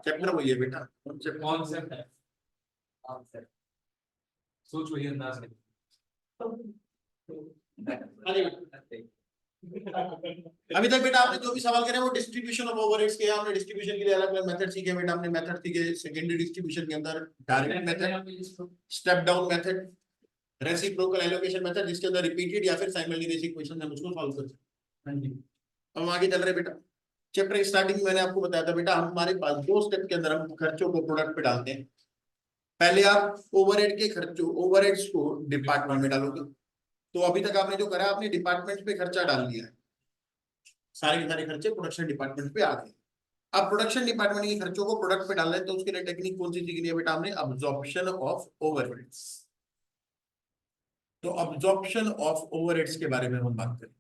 Chapter वही है बेटा, कॉन्सेप्ट है, कॉन्सेप्ट सोच वही अंदाज है। अभी तक बेटा आपने जो भी सवाल करे वो डिस्ट्रीब्यूशन ऑफ ओवरहेड्स के, आपने डिस्ट्रीब्यूशन के लिए अलग अलग मेथड सीखे बेटा, आपने मेथड सीखे सेकेंडरी डिस्ट्रीब्यूशन के अंदर direct method, step down method, reciprocal allocation method जिसके अंदर रिपीटेड या फिर साइमल्टेनियस इक्वेशन है उसको सॉल्व करते हैं। हाँ जी, हम आगे चल रहे बेटा। चैप्टर स्टार्टिंग में मैंने आपको बताया था बेटा, हमारे पास दो स्टेप के अंदर हम खर्चों को प्रोडक्ट पे डालते हैं। पहले आप ओवरहेड के खर्चों, ओवरहेड्स को डिपार्टमेंट में डालोगे। तो अभी तक आपने जो करा, आपने डिपार्टमेंट पे खर्चा डाल दिया है, सारे के सारे खर्चे प्रोडक्शन डिपार्टमेंट पे आ गए। अब प्रोडक्शन डिपार्टमेंट के खर्चों को प्रोडक्ट पे डालना है, तो उसके लिए टेक्निक कौन सी सीखनी है बेटा, हमने अब्जॉर्प्शन ऑफ ओवरहेड्स। तो अब्जॉर्प्शन ऑफ ओवरहेड्स के बारे में हम बात करें।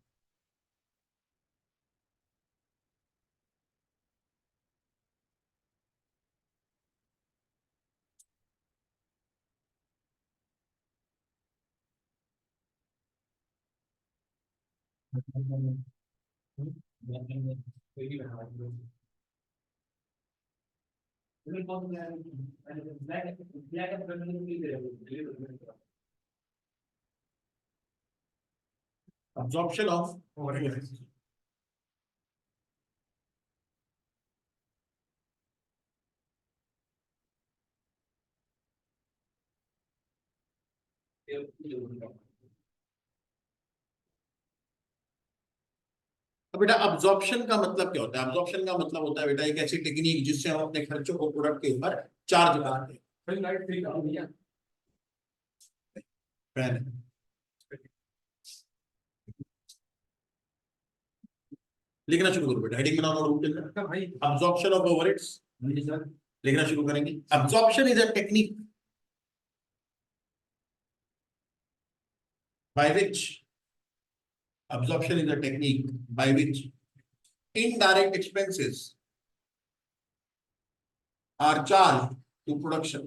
अब्जॉर्प्शन ऑफ ओवरहेड्स, तो बेटा अब्जॉर्प्शन का मतलब क्या होता है? अब्जॉर्प्शन का मतलब होता है बेटा एक ऐसी टेक्निक जिससे हम अपने खर्चों को प्रोडक्ट के ऊपर चार्ज करते हैं। लिखना शुरू करो बेटा, हेडिंग बनाओ नोटबुक के अंदर, अब्जॉर्प्शन ऑफ ओवरहेड्स लिखना शुरू करेंगे। Absorption is a technique by which absorption is a technique by which indirect expenses are charged to production,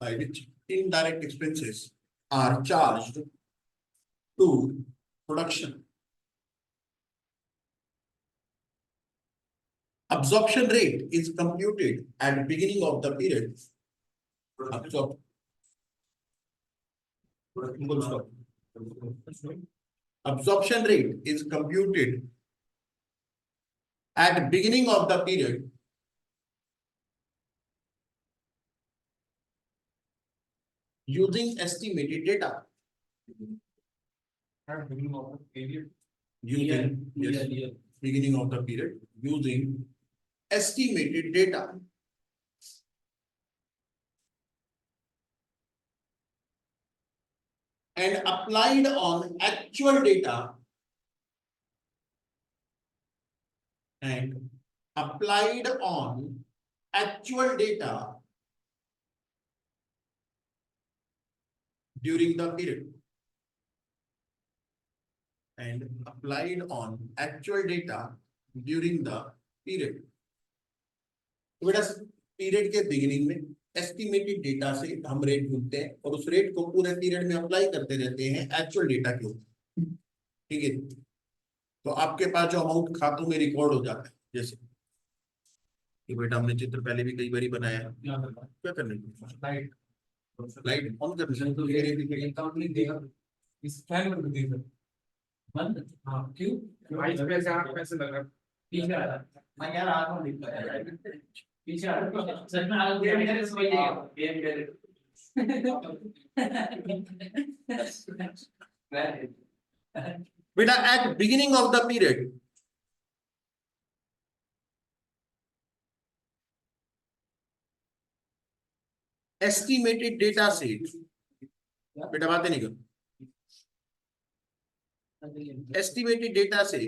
by which indirect expenses are charged to production. Absorption rate is computed at the beginning of the period. Absorption rate is computed at the beginning of the period using estimated data. beginning of the period, Using yes, beginning of the period using estimated data. And applied on actual data, and applied on actual data during the period, and applied on actual data during the period. तो बेटा period के beginning में estimated data से हम rate ढूंढते हैं और उस रेट को पूरे पीरियड में अप्लाई करते रहते हैं एक्चुअल डेटा के ऊपर, ठीक है। तो आपके पास जो अमाउंट खातों में रिकॉर्ड हो जाता है, जैसे ये बेटा हमने चित्र पहले भी कई बार बनाया है, क्या करने को लाइट ऑन कर स्कैन कर दीजिए बंद। हाँ क्यों पैसे आप पैसे लगा पीछे आ रहा मैं कह रहा हूं पीछे आ रहा सच में आ गया मेरे समझ गया गेम कर बेटा at beginning of the period estimated data से, बेटा बातें नहीं करो, एस्टिमेटेड डेटा से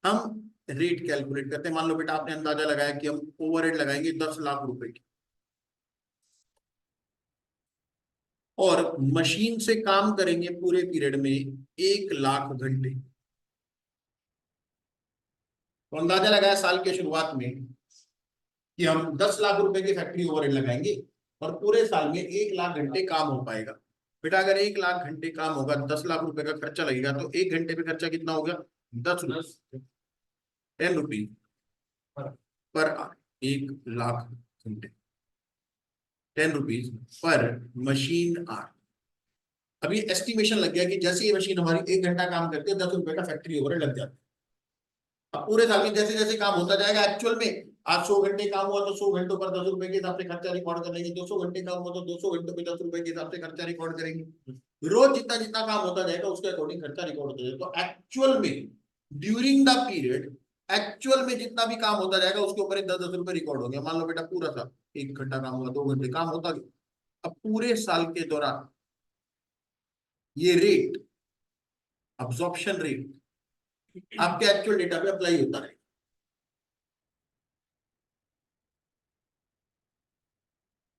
हम रेट कैलकुलेट करते हैं। मान लो बेटा आपने अंदाजा लगाया कि हम ओवरहेड लगाएंगे 10 लाख रुपए की, और मशीन से काम करेंगे पूरे पीरियड में 1 लाख घंटे। तो अंदाजा लगाया साल के शुरुआत में कि हम 10 लाख रुपए की फैक्ट्री ओवरहेड लगाएंगे और पूरे साल में 1 लाख घंटे काम हो पाएगा। बेटा अगर 1 लाख घंटे काम होगा, 10 लाख रुपए का खर्चा लगेगा, तो 1 घंटे पे खर्चा कितना हो गया? 10 रुपये, 10 रुपीज। पर आवर, 1,00,000 घंटे, 10 रुपीज पर मशीन आवर। अभी एस्टिमेशन लग गया कि जैसे ये मशीन हमारी 1 घंटा काम करती है 10 रुपए का फैक्ट्री ओवरहेड लग जाता है। अब पूरे साल में जैसे जैसे काम होता जाएगा, एक्चुअल में आज 100 घंटे काम हुआ तो 100 घंटों पर 10 रुपए के हिसाब से खर्चा रिकॉर्ड कर लेंगे, 200 घंटे काम हुआ तो 200 घंटों पे 10 रुपए के हिसाब से खर्चा रिकॉर्ड करेंगे। रोज जितना जितना काम होता जाएगा उसके अकॉर्डिंग खर्चा रिकॉर्ड होता जाएगा। तो एक्चुअल में ड्यूरिंग द पीरियड एक्चुअल में जितना भी काम होता जाएगा उसके ऊपर 10-10 रुपए रिकॉर्ड हो गया। मान लो बेटा पूरा सा 1 घंटा काम हुआ, 2 घंटे काम होता गया। अब पूरे साल के दौरान ये रेट, अब्जॉर्प्शन रेट आपके एक्चुअल डेटा पे अप्लाई होता रहेगा।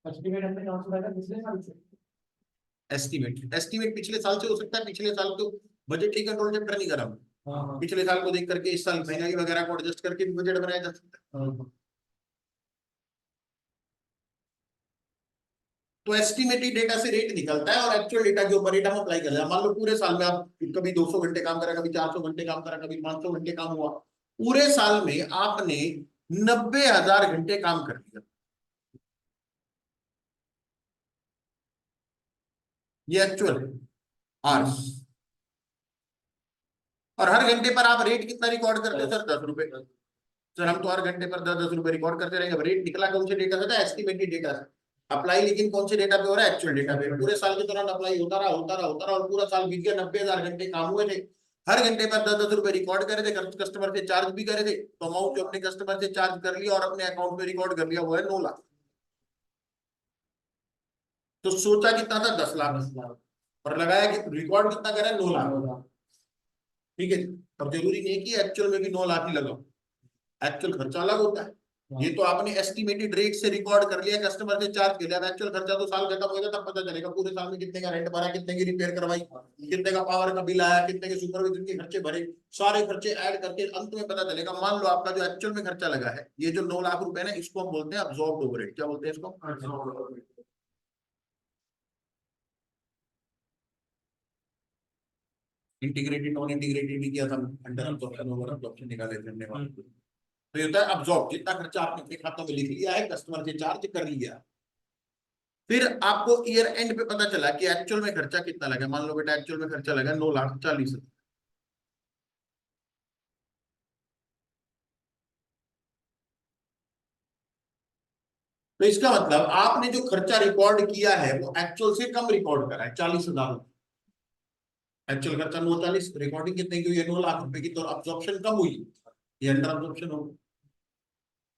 एस्टिमेट हमने कहाँ से लगाया? पिछले साल से। एस्टिमेट पिछले साल से हो सकता है, पिछले साल तो बजट ही कंट्रोल चैप्टर नहीं करा हमने। हाँ पिछले साल को देख करके इस साल महंगाई वगैरह को एडजस्ट करके भी बजट बनाया जा सकता है। हाँ। तो एस्टिमेटेड डेटा से रेट निकलता है और एक्चुअल डेटा के ऊपर रेट हम अप्लाई कर रहे हैं। मान लो पूरे साल में आप कभी 200 घंटे काम करा, कभी 400 घंटे काम करा, कभी 500 घंटे काम हुआ, पूरे साल में आपने 90,000 घंटे काम कर दिया। ये एक्चुअल आवर्स। और हर घंटे पर आप रेट कितना रिकॉर्ड करते हैं सर? 10 रुपए। सर हम तो हर घंटे पर 10-10 रुपए रिकॉर्ड करते रहेंगे। रेट निकला कौन से डेटा से था? एस्टिमेटेड डेटा से। अप्लाई लेकिन कौन से डेटा पे हो रहा है? एक्चुअल डेटा पे। पूरे साल के दौरान अप्लाई होता रहा होता रहा होता रहा और पूरा साल बीत गया, 90,000 घंटे काम हुए थे। हर घंटे पर 10-10 रुपए रिकॉर्ड करे थे, कस्टमर से चार्ज भी करे थे। तो अमाउंट जो अपने कस्टमर से चार्ज कर लिया और अपने अकाउंट में रिकॉर्ड कर लिया वो है 9 लाख। तो सोचा कितना था? 10 लाख। और लगाया कि रिकॉर्ड कितना करा? 9 लाख। ठीक है। अब जरूरी नहीं कि एक्चुअल में भी 9 लाख ही लगाओ, एक्चुअल खर्चा अलग होता है। ये तो आपने एस्टिमेटेड रेट से रिकॉर्ड कर लिया, कस्टमर से चार्ज कर लिया। एक्चुअल खर्चा तो साल खत्म होगा तब पता चलेगा पूरे साल में कितने का रेंट भरा, कितने की रिपेयर करवाई, कितने का पावर का बिल आया, कितने के सुपरविजन के खर्चे भरे, सारे खर्चे ऐड करके अंत में पता चलेगा। मान लो आपका जो एक्चुअल में खर्चा लगा है, ये जो 9 लाख रुपए ना, इसको हम बोलते हैं अब्सॉर्ब्ड ओवरहेड। क्या बोलते हैं इसको? इंटीग्रेटेड नॉन इंटीग्रेटेड भी किया था अंडर अब्जॉर्प्शन ओवर अब्जॉर्प्शन निकाले थे हमने वहां। तो ये होता है अब्सॉर्ब, जितना खर्चा आपने अपने खातों में लिख लिया है, कस्टमर से चार्ज कर लिया। फिर आपको ईयर एंड पे पता चला कि एक्चुअल में खर्चा कितना लगा। मान लो बेटा एक्चुअल में खर्चा लगा 9,40,000। तो इसका मतलब आपने जो खर्चा रिकॉर्ड किया है वो एक्चुअल से कम रिकॉर्ड करा है, 40,000। एक्चुअल खर्चा 9,40, रिकॉर्डिंग कितने की हुई है? 9 लाख रुपए की। तो अब्जॉर्प्शन कम हुई, ये अंडर अब्जॉर्प्शन हो।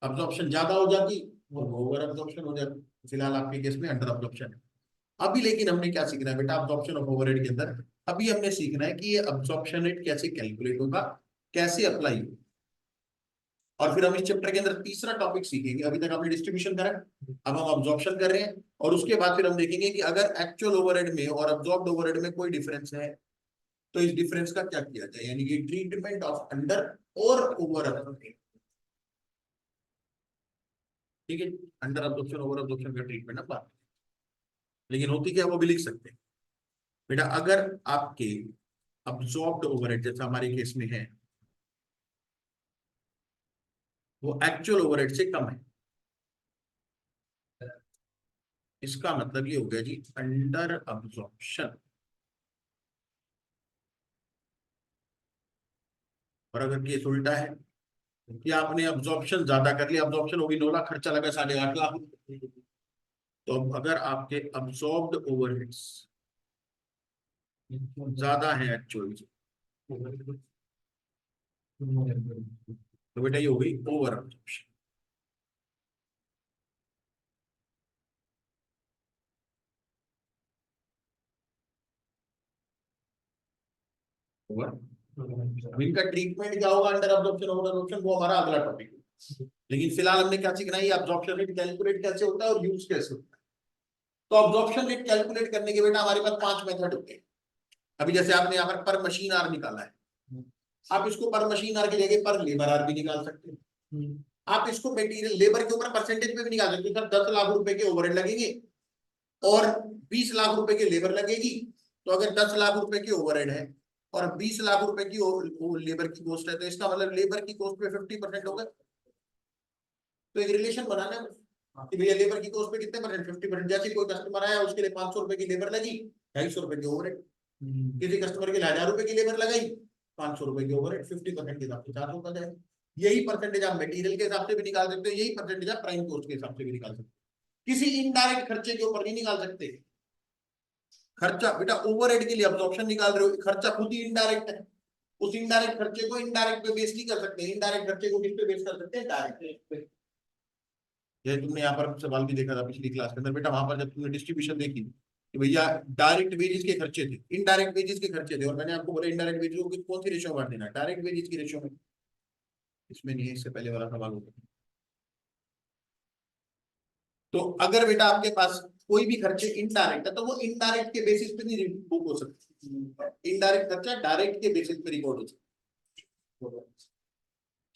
अब्जॉर्प्शन ज्यादा हो जाती वो ओवर अब्जॉर्प्शन हो जाती। फिलहाल आपके केस में अंडर अब्जॉर्प्शन है। अभी लेकिन हमने क्या सीखना है बेटा अब्जॉर्प्शन ऑफ ओवरहेड के अंदर? अभी हमने सीखना है कि ये अब्जॉर्प्शन रेट कैसे कैलकुलेट होगा, कैसे अप्लाई होगा। और फिर हम इस चैप्टर के अंदर तीसरा टॉपिक सीखेंगे। अभी तक आपने डिस्ट्रीब्यूशन करा, अब हम अब्जॉर्प्शन कर रहे हैं। और उसके बाद फिर हम देखेंगे कि अगर एक्चुअल ओवरहेड में और अब्जॉर्ब्ड ओवरहेड में कोई डिफरेंस है तो इस डिफरेंस का क्या किया जाए, यानी कि ट्रीटमेंट ऑफ अंडर और ओवर अब्जॉर्प्शन। ठीक है, अंडर अब्जॉर्प्शन ओवर अब्जॉर्प्शन का ट्रीटमेंट हम बात, लेकिन होती क्या वो भी लिख सकते हैं बेटा। अगर आपके अब्जॉर्ब्ड ओवरहेड जैसा हमारे केस में है वो एक्चुअल ओवरहेड से कम है, इसका मतलब ये हो गया जी अंडर अब्जॉर्प्शन। और अगर केस उल्टा है कि आपने अब्जॉर्प्शन ज्यादा कर लिया, अब्जॉर्प्शन होगी 9 लाख, खर्चा लगा 8.5 लाख, तो अगर आपके अब्जॉर्ब्ड ओवरहेड्स ज्यादा है एक्चुअल से, तो बेटा ये हो गई ओवर अब्जॉर्प्शन। ओवर, अब इनका ट्रीटमेंट क्या होगा अंडर अब्जॉर्प्शन ओवर अब्जॉर्प्शन, वो हमारा अगला टॉपिक है। लेकिन फिलहाल हमने क्या सीखना है, अब्जॉर्प्शन रेट कैलकुलेट कैसे होता है और यूज कैसे होता है। तो अब्जॉर्प्शन रेट कैलकुलेट करने के बेटा हमारे पास 5 मेथड होते हैं। अभी जैसे आपने यहाँ पर मशीन आर निकाला है, आप इसको पर मशीन आर की जगह पर लेबर आर भी निकाल सकते हैं। आप इसको मटेरियल लेबर के ऊपर परसेंटेज पे भी निकाल सकते हैं। 10 लाख रुपए के ओवरहेड लगेंगे और 20 लाख रुपए की लेबर लगेगी। तो अगर 10 लाख रुपए की ओवरहेड है और 20 लाख रुपए की लेबर की कॉस्ट है, तो इसका मतलब लेबर की कॉस्ट पे 50% होगा। तो एक रिलेशन बनाना है कि भैया लेबर की कॉस्ट पे कितने परसेंट, 50%। जैसे कोई कस्टमर आया उसके लिए 500 रुपए की लेबर लगी, 250 रुपए की ओवरहेड। किसी कस्टमर के लिए 1000 रुपए की लेबर लगाई, 500 रुपए की ओवरहेड, 50% के हिसाब से 400 का जाएगा। यही परसेंटेज आप मटेरियल के हिसाब से भी निकाल सकते हो, यही परसेंटेज आप प्राइम कॉस्ट के हिसाब से भी निकाल सकते हो। किसी इनडायरेक्ट खर्चे के ऊपर नहीं निकाल सकते। खर्चा बेटा ओवरहेड के लिए अब्जॉर्प्शन निकाल रहे हो, खर्चा खुद ही इनडायरेक्ट है। उस इनडायरेक्ट खर्चे को इनडायरेक्ट पे बेस नहीं कर सकते, इनडायरेक्ट खर्चे को किस पे बेस कर सकते हैं, डायरेक्ट पे। ये तुमने यहाँ पर सवाल भी देखा था पिछली क्लास के अंदर बेटा, वहां पर जब तुमने डिस्ट्रीब्यूशन देखी कि भैया डायरेक्ट वेजेस के खर्चे थे, इनडायरेक्ट वेजेस के खर्चे थे, और मैंने आपको बोला इनडायरेक्ट वेजेस को कौन सी रेशियो में बांट देना, डायरेक्ट वेजेस की रेशियो में। इसमें नहीं है, इससे पहले वाला सवाल होगा। तो अगर बेटा आपके पास कोई भी खर्चे इनडायरेक्ट है तो वो इनडायरेक्ट के बेसिस पे नहीं बुक हो सकती, इनडायरेक्ट खर्चा डायरेक्ट के बेसिस पे रिकॉर्ड हो सकता।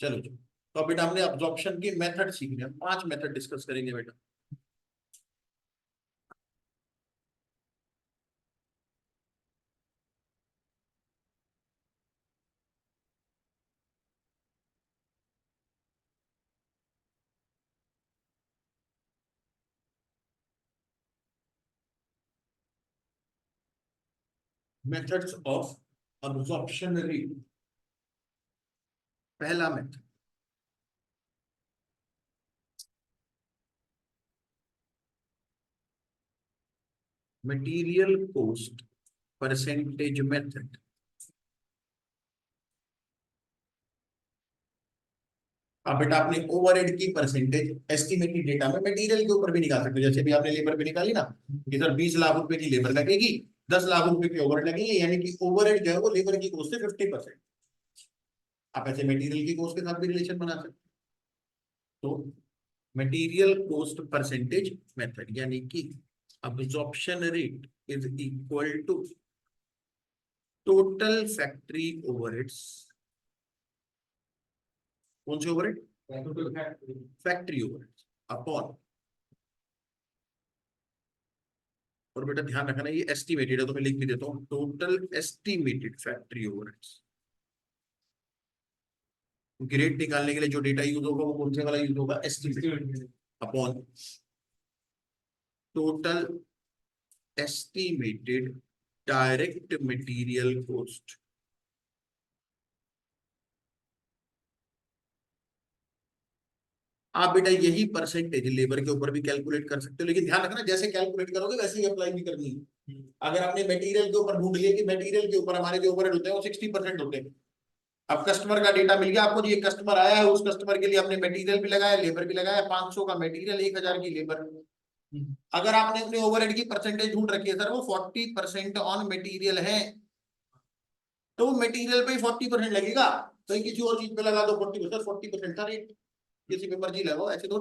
चलो जी, तो बेटा हमने अब्जॉर्प्शन की मेथड सीख लिया, 5 मेथड डिस्कस करेंगे बेटा। Methods of absorption rate. पहला method, material cost percentage method. अब बेटा आपने ओवरहेड की परसेंटेज एस्टिमेटेड डेटा में मटेरियल के ऊपर भी निकाल सकते हो। जैसे भी आपने लेबर पे निकाली ना कि सर 20 लाख रुपए की लेबर लगेगी, 10 लाख रुपए की ओवरहेड लगेगी, यानी कि ओवरहेड जो है वो लेबर की कॉस्ट से 50%। आप ऐसे मटेरियल की कॉस्ट के साथ भी रिलेशन बना सकते हो। तो मटेरियल कॉस्ट परसेंटेज मेथड यानी कि absorption rate is equal to total factory overheads. कौन से ओवरहेड, फैक्ट्री ओवरहेड्स अपॉन, और बेटा ध्यान रखना ये एस्टिमेटेड है तो मैं लिख भी देता हूं, टोटल एस्टिमेटेड फैक्ट्री ओवरहेड्स। क्योंकि रेट निकालने के लिए जो डेटा यूज होगा वो कौन से वाला यूज होगा, estimated, upon total estimated direct material cost. आप बेटा यही परसेंटेज लेबर के ऊपर भी कैलकुलेट कर सकते हो, लेकिन ध्यान रखना जैसे कैलकुलेट करोगे वैसे ही अप्लाई भी करनी है। अगर आपने मटेरियल के ऊपर ढूंढ लिया कि मटेरियल के ऊपर हमारे जो ओवरहेड होते हैं वो 60% होते हैं, अब कस्टमर का डेटा मिल गया आपको, ये कस्टमर आया है, उस कस्टमर के लिए आपने मटेरियल भी लगाया, लेबर भी लगाया, 500 का मटेरियल, 1000 की लेबर। अगर आपने अपने ओवरहेड की परसेंटेज ढूंढ रखी है सर वो 40% ऑन मटेरियल है, तो मटेरियल पे ही 40% लगेगा, कहीं किसी और चीज पे लगा दो 40%, 40% था रेट, किसी पे मर्जी लगाओ, ऐसे तो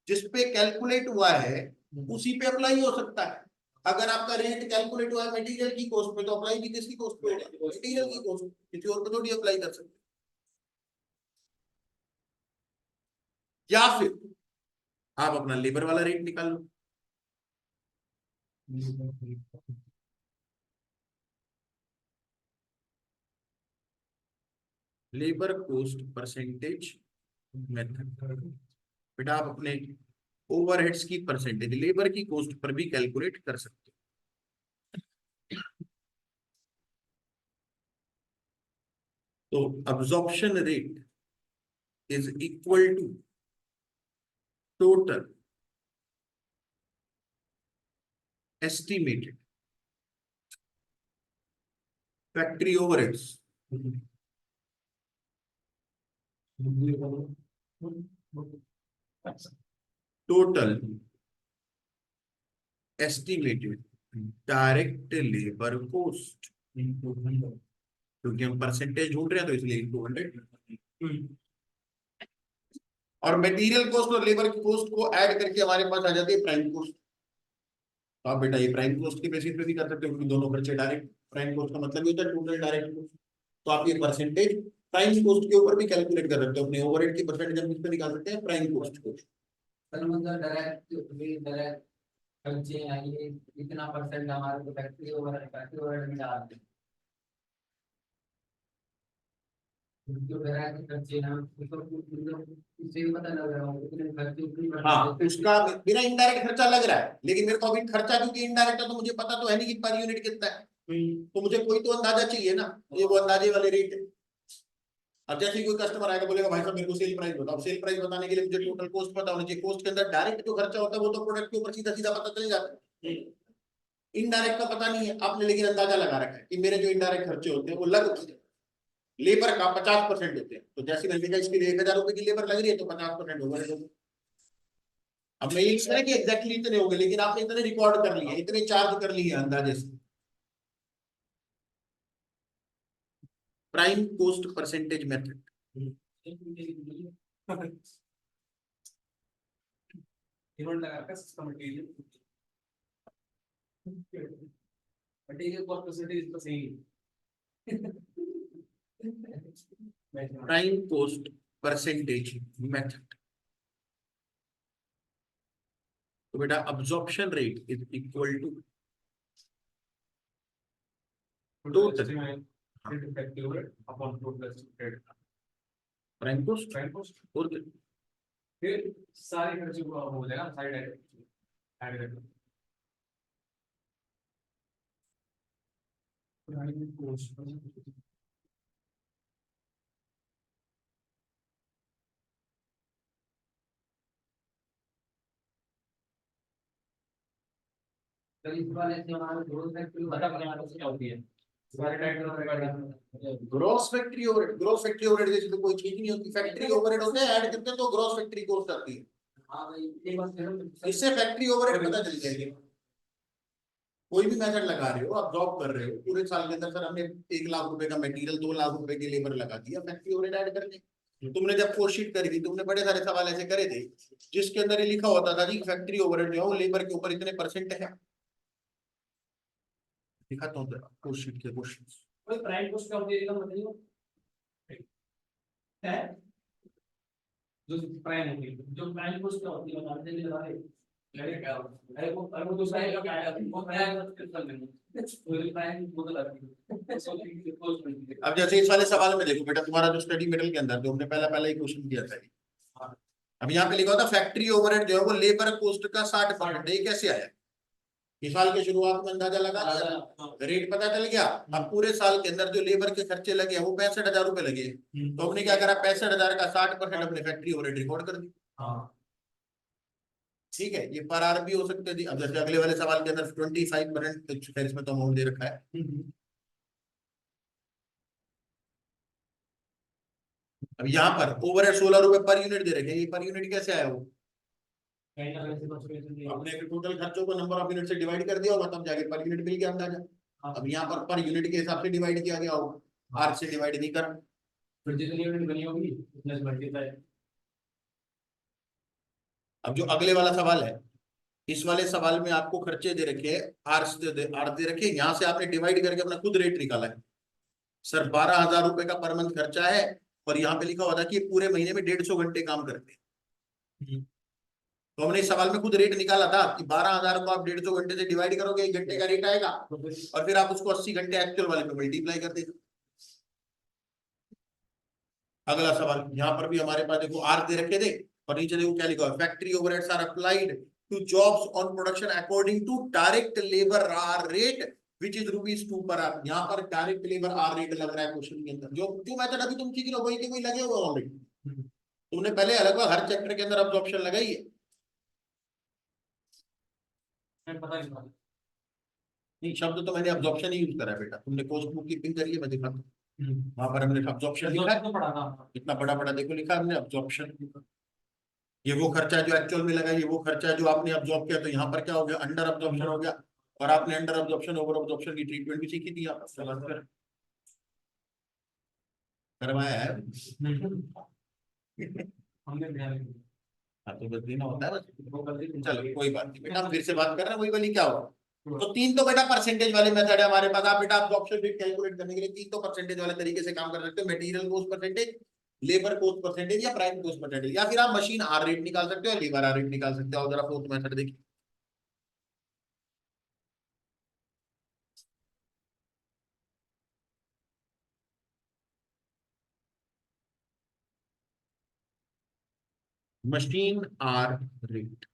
जिस पे कैलकुलेट हुआ है उसी पे अप्लाई हो सकता है। अगर आपका रेट कैलकुलेट हुआ है मटेरियल की कॉस्ट पे तो अप्लाई भी किसकी कॉस्ट पे होगा, मटेरियल की कॉस्ट, किसी और पे थोड़ी अप्लाई कर सकते। या फिर आप अपना लेबर वाला रेट निकाल लो, लेबर कॉस्ट परसेंटेज मेथड। बेटा आप अपने ओवरहेड्स की परसेंटेज लेबर की कॉस्ट पर भी कैलकुलेट कर सकते हो। तो absorption rate is equal to total estimated factory overheads total estimated direct labour cost, क्योंकि हम परसेंटेज ढूंढ रहे हैं तो इसलिए 200। और मटेरियल कॉस्ट और लेबर की कॉस्ट को ऐड करके हमारे पास आ जाती है प्राइम कॉस्ट। तो आप बेटा ये प्राइम कॉस्ट के बेसिस पे भी कर सकते हो, क्योंकि दोनों खर्चे डायरेक्ट, प्राइम कॉस्ट का मतलब ही होता है टोटल डायरेक्ट कॉस्ट। तो आप ये परसेंटेज प्राइम कॉस्ट के ऊपर भी कैलकुलेट कर सकते हो, अपने ओवरहेड की परसेंटेज हम इस पे निकाल सकते हैं प्राइम कॉस्ट को। मतलब डायरेक्ट खर्चे आइए इतना परसेंट हमारे को फैक्ट्री ओवरहेड में डाल दें। जो वैरायटी खर्चे ना उससे भी पता लग रहा हो कितने खर्चे उतनी हाँ, उसका मेरा इनडायरेक्ट खर्चा लग रहा है, लेकिन मेरे को अभी खर्चा क्योंकि इनडायरेक्ट है तो मुझे पता तो है नहीं कि पर यूनिट कितना है। तो मुझे कोई तो अंदाजा चाहिए ना, ये वो अंदाजे वाले रेट है। अब जैसे ही कोई कस्टमर आएगा बोलेगा भाई साहब मेरे को सेल प्राइस बताओ, सेल प्राइस बताने के लिए मुझे टोटल कॉस्ट पता होना चाहिए। कॉस्ट के अंदर डायरेक्ट जो खर्चा होता है वो तो प्रोडक्ट के ऊपर सीधा सीधा पता चल जाता है, इनडायरेक्ट का पता नहीं है आपने, लेकिन अंदाजा लगा रखा है कि मेरे जो इनडायरेक्ट खर्चे होते हैं वो लगभग लेबर का 50% होते हैं। तो जैसे मैंने कहा इसके लिए 1,000 रुपए की लेबर लग रही है तो 50% होगा। अब मैं ये नहीं कह रहा कि एग्जैक्टली इतने हो गए, लेकिन आपने इतने रिकॉर्ड कर लिए, इतने चार्ज कर लिए अंदाजे से। प्राइम कॉस्ट परसेंटेज मेथड, इन्होंने लगा रखा system material material cost percentage तो सही है। Prime cost percentage method. तो बेटा absorption rate is equal to prime cost और फिर सारे खर्चे को हो जाएगा साइड ऐड कर प्राइम कॉस्ट इस वाले से हमारा ग्रोथ फैक्टर बता बनाना क्या होती है सारे type gross factory overhead, gross factory overhead जैसे तो कोई चीज नहीं होती, फैक्ट्री ओवरहेड होते हैं, ऐड करते हैं तो ग्रॉस फैक्ट्री कॉस्ट आती है। हां भाई ये बात इससे फैक्ट्री ओवरहेड पता चल जाएगी। कोई भी मेथड लगा रहे हो, आप जॉब कर रहे हो, पूरे साल के अंदर सर हमने 1,00,000 रुपए का मटेरियल, 2,00,000 रुपए की लेबर लगा दिया, फैक्ट्री ओवरहेड ऐड करने। तुमने जब कोशिश करी थी, तुमने बड़े सारे सवाल ऐसे करे थे जिसके अंदर ये लिखा होता था जी फैक्ट्री ओवरहेड जो है लेबर के ऊपर इतने परसेंट है। दिखाता हूँ कोशिश के क्वेश्चन। कोई प्राइम कॉस्ट का होती है मतलब है जो प्राइम होती है जो प्राइम कॉस्ट का होती है बताते हैं लगा रहे क्या अरे वो दूसरा है क्या है वो प्राइम कॉस्ट कर लेंगे वो प्राइम वो तो लगती है सो कॉस्ट अब जैसे इस वाले सवाल में देखो बेटा, तुम्हारा जो स्टडी मेटेरियल के अंदर जो हमने पहला ही क्वेश्चन किया था, अब यहाँ पे लिखा होता फैक्ट्री ओवरहेड जो है वो लेबर कॉस्ट का 60%। ये कैसे आया? इस साल के शुरुआत में अंदाजा लगा लिया, रेट पता चल गया। अब पूरे साल के अंदर जो लेबर के खर्चे लगे हैं वो 65,000 रुपए लगे। तो हमने क्या करा, 65,000 का 60% अपने फैक्ट्री ओवरहेड रिकॉर्ड कर दी। ठीक है, ये पर आर भी हो सकते थे। अब जैसे अगले वाले सवाल के अंदर 25% इसमें तो अमाउंट दे रखा है। अब यहाँ पर ओवरहेड 16 रुपए पर यूनिट दे रखे हैं, ये पर यूनिट कैसे आया वो? अपने टोटल खर्चों को नंबर ऑफ यूनिट से डिवाइड कर दिया होगा तब जाके पर यूनिट मिल गया अंदाजा। अब यहाँ पर यूनिट के हिसाब से डिवाइड किया गया होगा, आर से डिवाइड नहीं करा। फिर जितनी यूनिट बनी होगी उतना बढ़ जाता है। अब जो अगले वाला सवाल है, इस वाले सवाल में आपको खर्चे दे रखे हैं, आर दे रखे हैं, यहाँ से आपने डिवाइड करके अपना खुद रेट निकाला है। सर 12,000 रुपए का पर मंथ खर्चा है, और यहाँ पे लिखा हुआ था कि ये पूरे महीने में 150 घंटे काम करते हैं। तो हमने इस सवाल में खुद रेट निकाला था कि 12,000 को आप 150 घंटे से डिवाइड करोगे, 1 घंटे का रेट आएगा, और फिर आप उसको 80 घंटे एक्चुअल वाले पे मल्टीप्लाई कर देते। अगला सवाल यहाँ पर भी हमारे पास देखो आर दे रखे थे, और नीचे देखो क्या लिखा है, factory overheads are applied to jobs on production according to direct labour hour rate which is ₹2 per our. यहाँ पर डायरेक्ट लेबर आर रेट लग रहा है क्वेश्चन के अंदर। जो मेथड अभी तुम सीख रहे हो वही के वही लगे हुए ऑलरेडी। तुमने पहले अलग हर चैप्टर के अंदर ऑप्शन लगाई है। पता नहीं नहीं, शब्द तो मैंने अब्जॉर्प्शन ही यूज करा है बेटा, तुमने कॉस्ट बुक कीपिंग करी है, मैं दिखाता हूँ। वहां पर हमने अब्जॉर्प्शन लिखा है, तो पढ़ा था इतना बड़ा बड़ा देखो लिखा हमने अब्जॉर्प्शन। ये वो खर्चा जो एक्चुअल में लगा, ये वो खर्चा जो आपने अब्जॉर्ब किया। तो यहाँ पर क्या हो गया, अंडर अब्जॉर्प्शन हो गया। और आपने अंडर अब्जॉर्प्शन ओवर अब्जॉर्प्शन की ट्रीटमेंट भी सीखी थी, आप करवाया है। हमने ध्यान नहीं हाँ, तो बस देना होता है बस। वो कर दी चलो कोई बात नहीं बेटा, हम फिर से बात कर रहे हैं वही वाली क्या होगा। तो तीन तो बेटा परसेंटेज वाले मेथड है हमारे पास। आप बेटा ऑप्शन रेट कैलकुलेट करने के लिए तीन तो परसेंटेज वाले तरीके से काम कर सकते हो, material cost percentage, labour cost percentage, या प्राइम कॉस्ट परसेंटेज, या फिर आप मशीन आर रेट निकाल सकते हो, लेबर आर रेट निकाल सकते हो। जरा फोर्थ मेथड देखिए। Machine hour rate.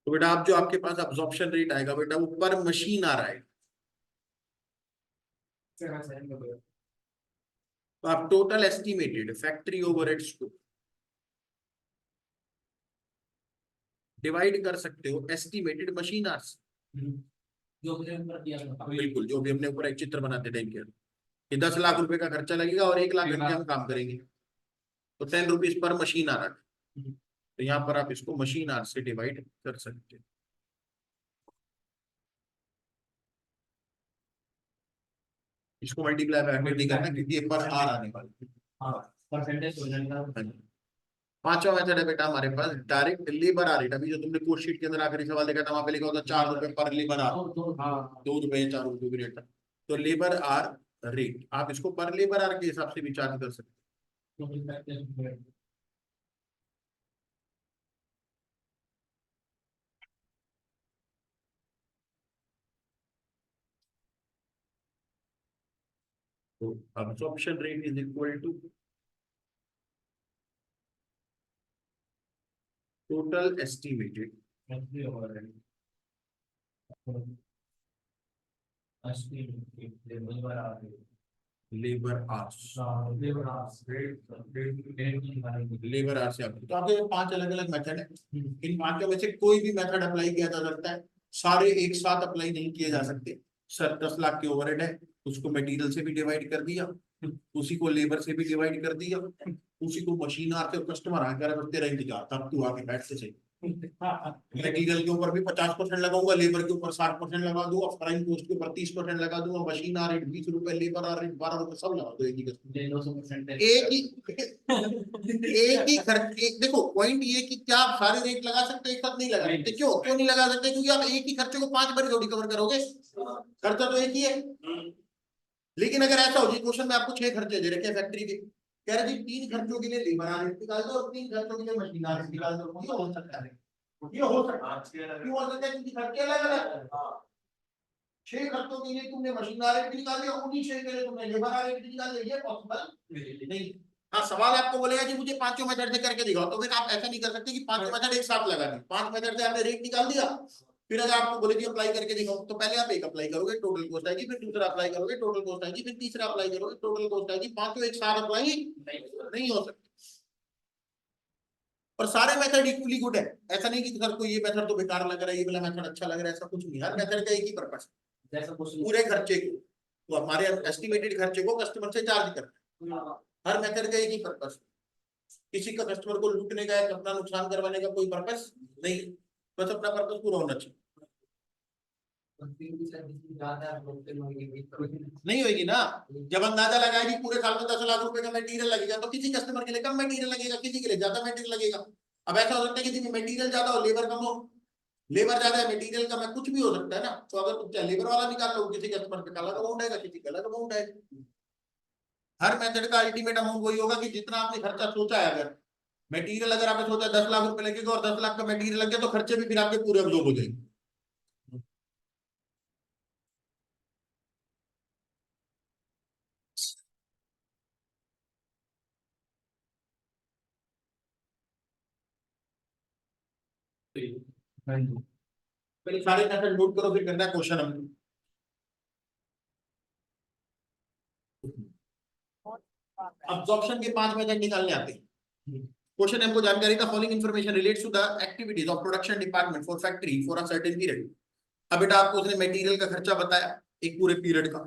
तो बेटा आप जो आपके पास अब्जॉर्प्शन रेट आएगा बेटा वो पर मशीन आ रहा है। तो आप टोटल एस्टिमेटेड फैक्ट्री ओवरहेड्स को डिवाइड कर सकते हो एस्टिमेटेड मशीन आवर्स। जो हमने ऊपर दिया था। बिल्कुल, जो भी हमने ऊपर एक चित्र बनाते टाइम किया कि 10 लाख रुपए का खर्चा लगेगा और 1 लाख घंटे हम काम करेंगे, तो 10 रुपीज पर मशीन आ रहा है। तो यहाँ पर आप इसको मशीन आवर्स से डिवाइड कर सकते हो। इसको मल्टीप्लाई बाय 100 नहीं करना क्योंकि ये पर आर आने वाला है। हाँ, परसेंटेज हो जाएगा। पांचवा मेथड है बेटा हमारे पास डायरेक्ट लेबर आर रेट। अभी जो तुमने कोर्स शीट के अंदर आखिरी सवाल देखा था वहां पे लिखा होता 4 रुपए पर लेबर आर, 2 रुपए 4 रुपए की रेट। तो लेबर आर रेट आप इसको पर लेबर आर के हिसाब से भी चार्ज कर सकते तो हो। तो absorption rate is equal to total estimated labour hours. Labour hours से आपको, तो आपके 5 अलग अलग मेथड है। इन पांचों में से कोई भी मेथड अप्लाई किया जा सकता है, सारे एक साथ अप्लाई नहीं किए जा सकते। सर 10 लाख के ओवरहेड है, उसको मटेरियल से भी डिवाइड कर दिया, उसी को लेबर से भी डिवाइड कर दिया, उसी को मशीन आते और कस्टमर आकर तेरा इंतजार, तब तू आके बैठ से मटेरियल के ऊपर भी 50% लगाऊंगा, लेबर के ऊपर 60% लगा दूंगा, प्राइम कॉस्ट के ऊपर 30% लगा दूंगा, मशीन आ रेट 20 रुपए, लेबर आ रेट 12 रुपए, सब लगा दो एक ही एक ही खर्च। देखो पॉइंट ये कि क्या आप सारे रेट लगा सकते हो, एक साथ नहीं लगा सकते। क्यों नहीं लगा सकते? क्योंकि आप एक ही खर्चे को 5 बार थोड़ी कवर करोगे, खर्चा तो एक ही है। लेकिन अगर ऐसा हो जी क्वेश्चन में आपको 6 खर्चे दे रखे फैक्ट्री के, कह रहे जी 3 खर्चों के लिए लेबर आ रेट निकाल दो और 3 खर्चों के लिए मशीन आ रेट निकाल दो, ये हो सकता है। ये हो सकता है, क्यों हो सकता है? क्योंकि खर्चे अलग अलग। 6 खर्चों के लिए तुमने मशीन आ रेट भी निकाल दिया, उन्हीं 6 के लिए तुमने लेबर आ रेट भी निकाल दिया, ये पॉसिबल नहीं। हाँ, सवाल आपको बोलेगा कि मुझे पांचों मेथड से करके दिखाओ, तो फिर आप ऐसा नहीं कर सकते कि पांचों मेथड एक साथ लगा दी। 5 मेथड से आपने रेट निकाल दिया, फिर अगर आपको बोले कि अप्लाई करके दिखाओ, तो पहले आप एक अप्लाई करोगे टोटल कॉस्ट आएगी, फिर दूसरा अप्लाई करोगे टोटल कॉस्ट आएगी, फिर तीसरा अप्लाई करोगे टोटल कॉस्ट आएगी। पांचों एक साथ अप्लाई नहीं हो सकते। और सारे मेथड इक्वली गुड है, ऐसा नहीं कि सर को ये मेथड तो बेकार लग रहा है, ये वाला मेथड अच्छा लग रहा है, ऐसा कुछ नहीं। हर मेथड का एक ही पर्पस है, पूरे खर्चे को, तो हमारे एस्टिमेटेड खर्चे को कस्टमर से चार्ज करना है। हर मेथड का एक ही पर्पस, किसी का कस्टमर को लूटने का या अपना नुकसान करवाने का कोई पर्पस नहीं, बस अपना पर्पस पूरा होना चाहिए। नहीं होगी ना, जब अंदाजा लगाएगी पूरे साल में 10 लाख रुपए का मटेरियल लगेगा, तो किसी कस्टमर के लिए कम मटेरियल लगेगा, किसी के लिए ज्यादा मटेरियल लगेगा। अब ऐसा हो सकता है किसी में मटेरियल ज्यादा हो लेबर कम हो, लेबर ज्यादा है मटेरियल कम है, कुछ भी हो सकता है ना। तो अगर तुम लेबर वाला निकाल लो, किसी कस्टमर पे अलग अमाउंट आएगा, किसी का अलग अमाउंट आएगा। हर मेथड का अल्टीमेट अमाउंट वही होगा कि जितना आपने खर्चा सोचा है। अगर मटेरियल अगर आपने सोचा 10 लाख रुपए लगेगा और 10 लाख का मटेरियल लग गया, तो खर्चे भी फिर आपके पूरे अब्जॉर्ब हो जाएंगे। पहले सारे मेथड नोट करो, फिर करना है क्वेश्चन हम। अब्जॉर्प्शन के 5 मेथड निकालने आते हैं। क्वेश्चन हमको जानकारी था, following information relates to the activities of production department for factory for a certain period. अब बेटा आपको उसने मटेरियल का खर्चा बताया एक पूरे पीरियड का